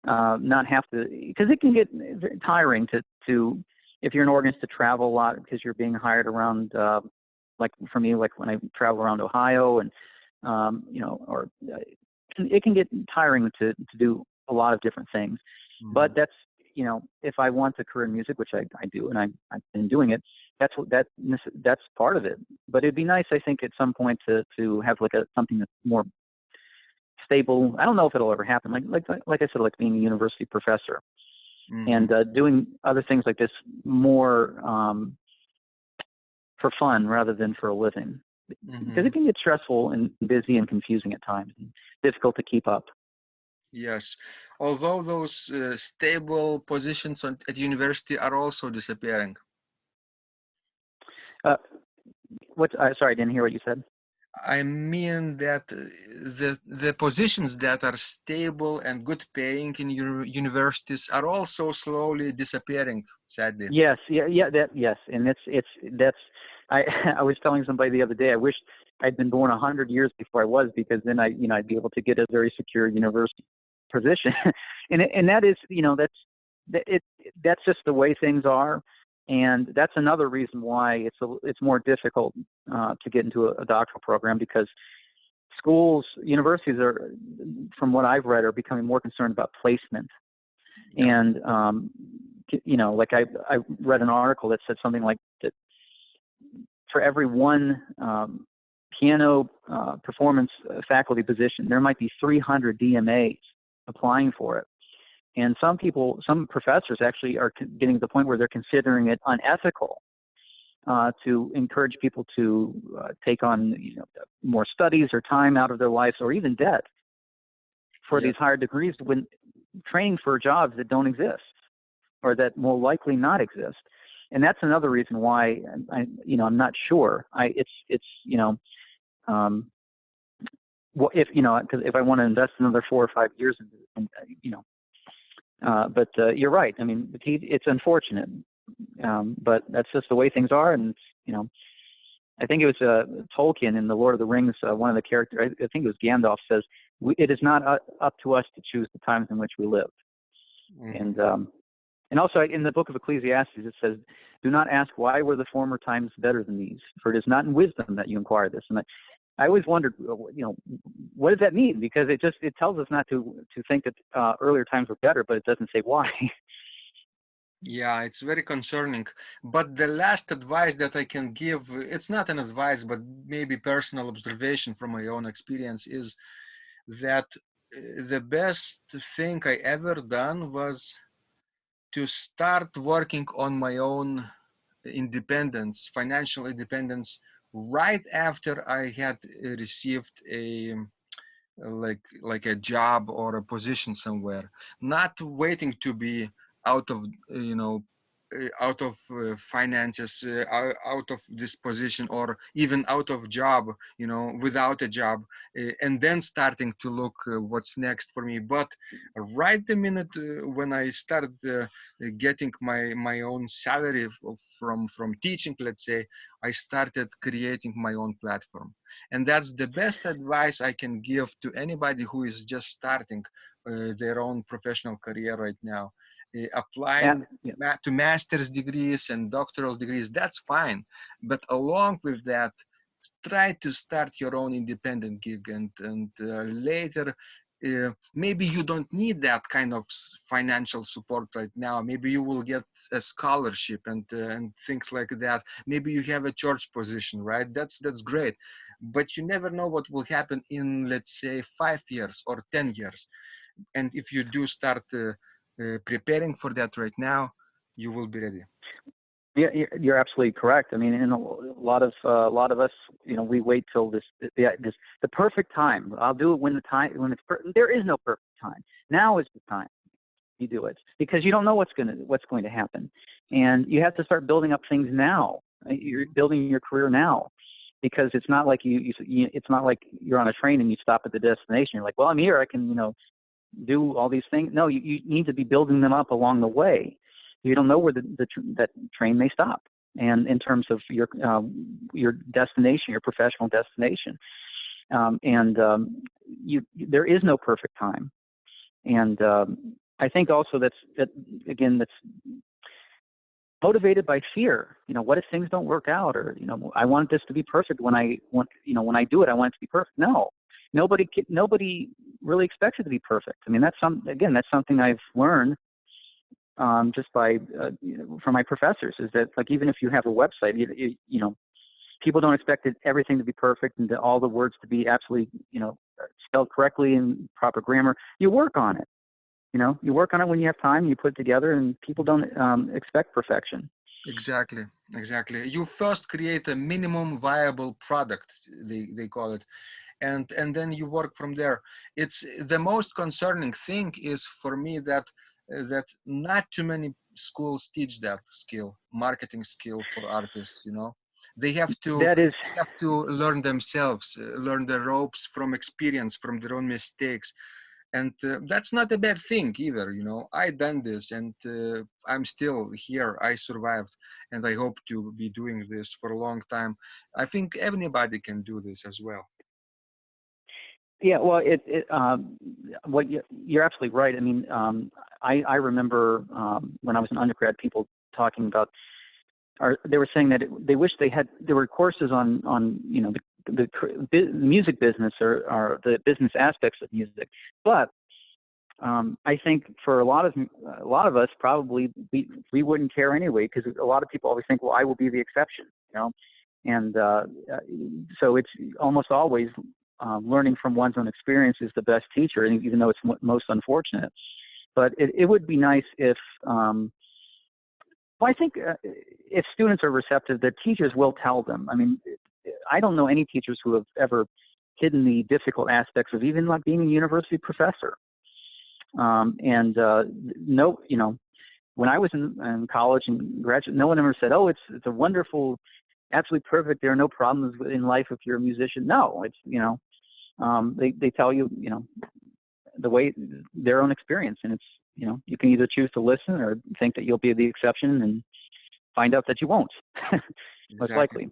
not have to, because it can get very tiring to if you're an organist, to travel a lot, because you're being hired around, like for me, like when I travel around Ohio, and it can get tiring to do a lot of different things. But that's, if I want a career in music, which I do, and I've been doing it, that's part of it. But it'd be nice, I think, at some point to have like something that's more stable. I don't know if it'll ever happen. Like I said, like being a university professor, and doing other things like this more for fun rather than for a living, because it can get stressful and busy and confusing at times, and difficult to keep up. Yes, although those stable positions at university are also disappearing. Sorry, I didn't hear what you said. I mean that the positions that are stable and good paying in your universities are also slowly disappearing, sadly. Yes, yes, and that's I I was telling somebody the other day, I wish I'd been born 100 years before I was, because then I'd be able to get a very secure university position, and that is, that's just the way things are, and that's another reason why it's more difficult to get into a doctoral program, because universities are, from what I've read, are becoming more concerned about placement. Yeah. And like I read an article that said something like that for every one piano performance faculty position, there might be 300 DMAs applying for it. And some professors actually are getting to the point where they're considering it unethical to encourage people to take on more studies or time out of their lives, or even debt, for Yeah. these higher degrees, when training for jobs that don't exist, or that will likely not exist. And that's another reason why I'm not sure. Because if I want to invest another 4 or 5 years, but you're right. I mean, it's unfortunate, but that's just the way things are. And I think it was Tolkien in The Lord of the Rings. One of the characters, I think it was Gandalf, says, "It is not up to us to choose the times in which we live." Mm-hmm. And also in the book of Ecclesiastes, it says, "Do not ask, why were the former times better than these? For it is not in wisdom that you inquire this." And I always wondered, what does that mean? Because it tells us not to think that earlier times were better, but it doesn't say why. Yeah, it's very concerning. But the last advice that I can give, it's not an advice, but maybe personal observation from my own experience, is that the best thing I ever done was to start working on my own independence, financial independence, right after I had received a like a job or a position somewhere, not waiting to be out of out of finances, out of this position, or even out of job, without a job, and then starting to look what's next for me. But right the minute when I started getting my own salary from teaching, let's say, I started creating my own platform. And that's the best advice I can give to anybody who is just starting their own professional career right now. Applying Yeah. to master's degrees and doctoral degrees, that's fine. But along with that, try to start your own independent gig, and later, maybe you don't need that kind of financial support right now. Maybe you will get a scholarship and things like that. Maybe you have a church position, right? That's great, but you never know what will happen in, let's say, 5 years or 10 years. And if you do start preparing for that right now, you will be ready. Yeah, you're absolutely correct. I mean, in a lot of us, we wait till the perfect time. I'll do it when it's there is no perfect time. Now is the time you do it, because you don't know what's going to happen, and you have to start building up things now. You're building your career now, because it's not like it's not like you're on a train and you stop at the destination. You're like, well, I'm here. I can do all these things. No, you need to be building them up along the way. You don't know where that train may stop, and in terms of your destination, your professional destination, there is no perfect time. And I think also that's motivated by fear. What if things don't work out? Or I want this to be perfect when I do it. I want it to be perfect. No, nobody really expects it to be perfect. I mean, that's something I've learned just by from my professors, is that, like, even if you have a website, people don't expect everything to be perfect and all the words to be absolutely spelled correctly and proper grammar. You work on it. You work on it when you have time. You put it together, and people don't expect perfection. Exactly. You first create a minimum viable product, they call it, and then you work from there. It's the most concerning thing is for me that not too many schools teach that skill, marketing skill for artists. They have to learn themselves, learn the ropes from experience, from their own mistakes. And that's not a bad thing either, you know. I done this, and I'm still here. I survived, and I hope to be doing this for a long time. I think anybody can do this as well. Yeah, well, what you're absolutely right. I mean, I remember when I was an undergrad, people talking about, they were saying that they wish there were courses on you know the music business or the business aspects of music, but I think for a lot of us, probably we wouldn't care anyway, because a lot of people always think, well, I will be the exception, you know, and so it's almost always learning from one's own experience is the best teacher, even though it's most unfortunate. But it would be nice if, well, I think if students are receptive, the teachers will tell them. I mean, I don't know any teachers who have ever hidden the difficult aspects of even like being a university professor. No, you know, when I was in college and graduate, no one ever said, "Oh, it's a wonderful, absolutely perfect. There are no problems in life if you're a musician." No, it's, you know, they tell you, you know, the way their own experience, and it's, you know, you can either choose to listen or think that you'll be the exception and find out that you won't. Most likely.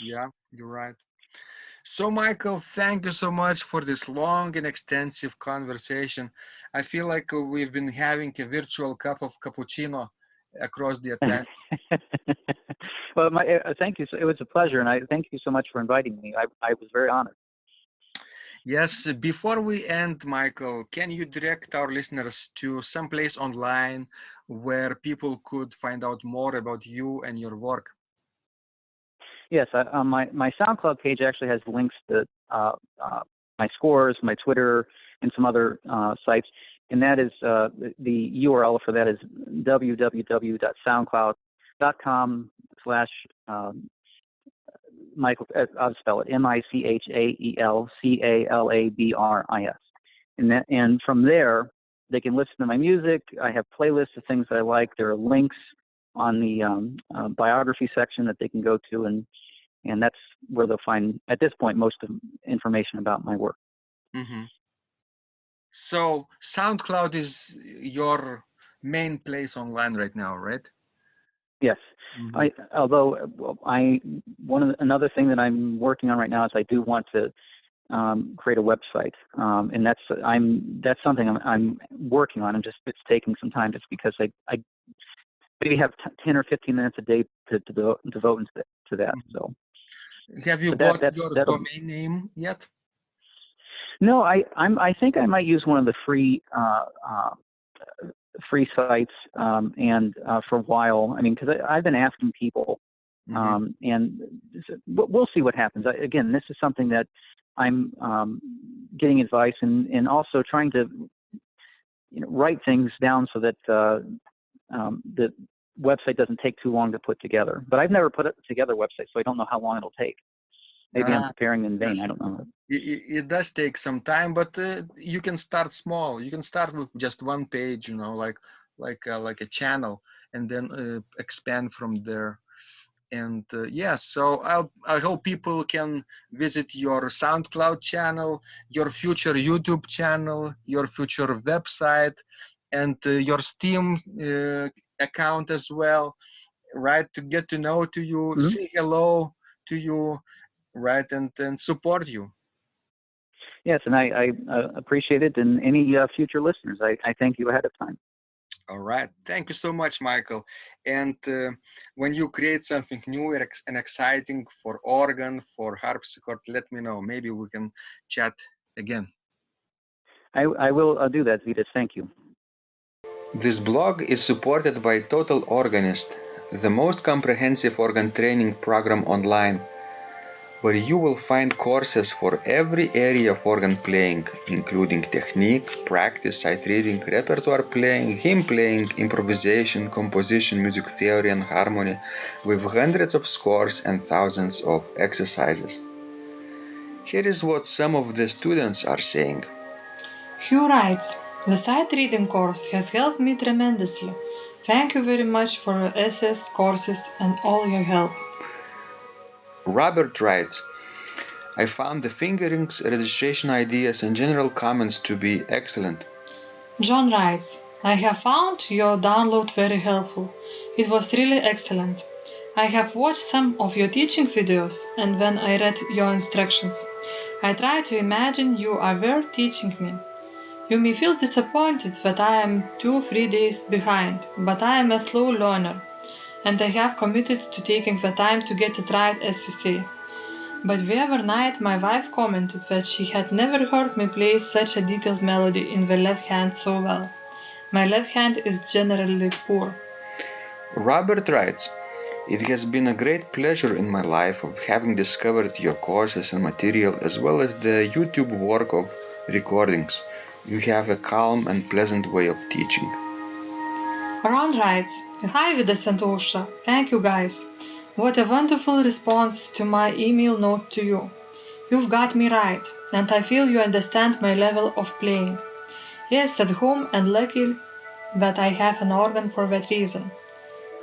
Yeah, you're right. So, Michael, thank you so much for this long and extensive conversation. I feel like we've been having a virtual cup of cappuccino across the Atlantic. Well, thank you. It was a pleasure, and I thank you so much for inviting me. I was very honored. Yes, before we end, Michael, can you direct our listeners to some place online where people could find out more about you and your work? Yes, my SoundCloud page actually has links to my scores, my Twitter, and some other sites, and that is the URL for that is www.soundcloud.com/Michael. I'll spell it MICHAELCALABRIS, and from there they can listen to my music. I have playlists of things that I like. There are links on the biography section that they can go to, and that's where they'll find, at this point, most of the information about my work. Mm-hmm. So SoundCloud is your main place online right now, right? Yes. Mm-hmm. Another thing that I'm working on right now is I do want to create a website, and that's something I'm working on. It's taking some time, just because I maybe have 10 or 15 minutes a day to devote to that. So, have you bought your domain name yet? No, I think I might use one of the free sites, and for a while. I mean, because I've been asking people, and we'll see what happens. Again, this is something that I'm getting advice and also trying to, you know, write things down so that the website doesn't take too long to put together. But I've never put together a website, so I don't know how long it'll take. Maybe I'm preparing in vain. Yes. I don't know. It does take some time, but you can start small. You can start with just one page, you know, like a channel, and then expand from there. And so I hope people can visit your SoundCloud channel, your future YouTube channel, your future website, and your Steam account as well, right? To get to know to you, say hello to you, right, and support you. Yes, and I appreciate it, and any future listeners, I thank you ahead of time. All right, thank you so much, Michael. And when you create something new and exciting for organ, for harpsichord, let me know. Maybe we can chat again. I will do that, Vitas. Thank you. This blog is supported by Total Organist, the most comprehensive organ training program online, where you will find courses for every area of organ playing, including technique, practice, sight reading, repertoire playing, hymn playing, improvisation, composition, music theory, and harmony, with hundreds of scores and thousands of exercises. Here is what some of the students are saying. Hugh writes, "The sight reading course has helped me tremendously. Thank you very much for your SS courses and all your help." Robert writes, I found the fingerings, registration ideas and general comments to be excellent. John writes, I have found your download very helpful. It was really excellent. I have watched some of your teaching videos, and when I read your instructions, I tried to imagine you were teaching me. You may feel disappointed that I am 2-3 days behind, but I am a slow learner, and I have committed to taking the time to get it right, as you say. But the other night my wife commented that she had never heard me play such a detailed melody in the left hand so well. My left hand is generally poor. Robert writes, it has been a great pleasure in my life of having discovered your courses and material as well as the YouTube work of recordings. You have a calm and pleasant way of teaching. Ron writes, Hi Vidas and Osha, thank you guys. What a wonderful response to my email note to you. You've got me right, and I feel you understand my level of playing. Yes, at home, and lucky that I have an organ for that reason.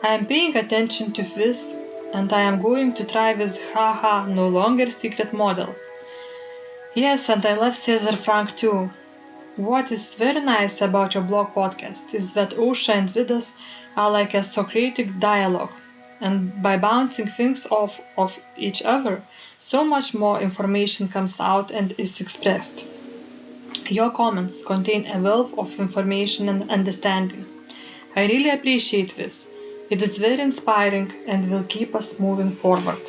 I am paying attention to this, and I am going to try this haha no longer secret model. Yes, and I love Cesar Frank too. What is very nice about your blog podcast is that Osha and Vidas are like a Socratic dialogue, and by bouncing things off of each other, so much more information comes out and is expressed. Your comments contain a wealth of information and understanding. I really appreciate this. It is very inspiring and will keep us moving forward.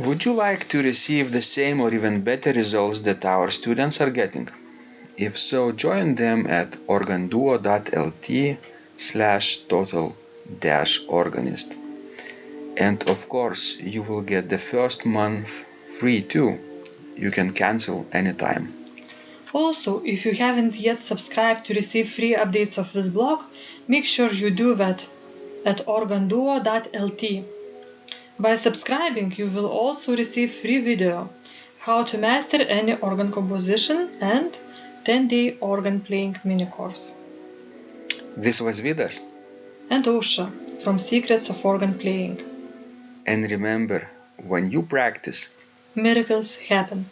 Would you like to receive the same or even better results that our students are getting? If so, join them at organduo.lt/total-organist. And of course, you will get the first month free too. You can cancel anytime. Also, if you haven't yet subscribed to receive free updates of this blog, make sure you do that at organduo.lt. By subscribing, you will also receive free video, how to master any organ composition and 10-day organ playing mini course. This was Vidas and Osha from Secrets of Organ Playing. And remember, when you practice, miracles happen.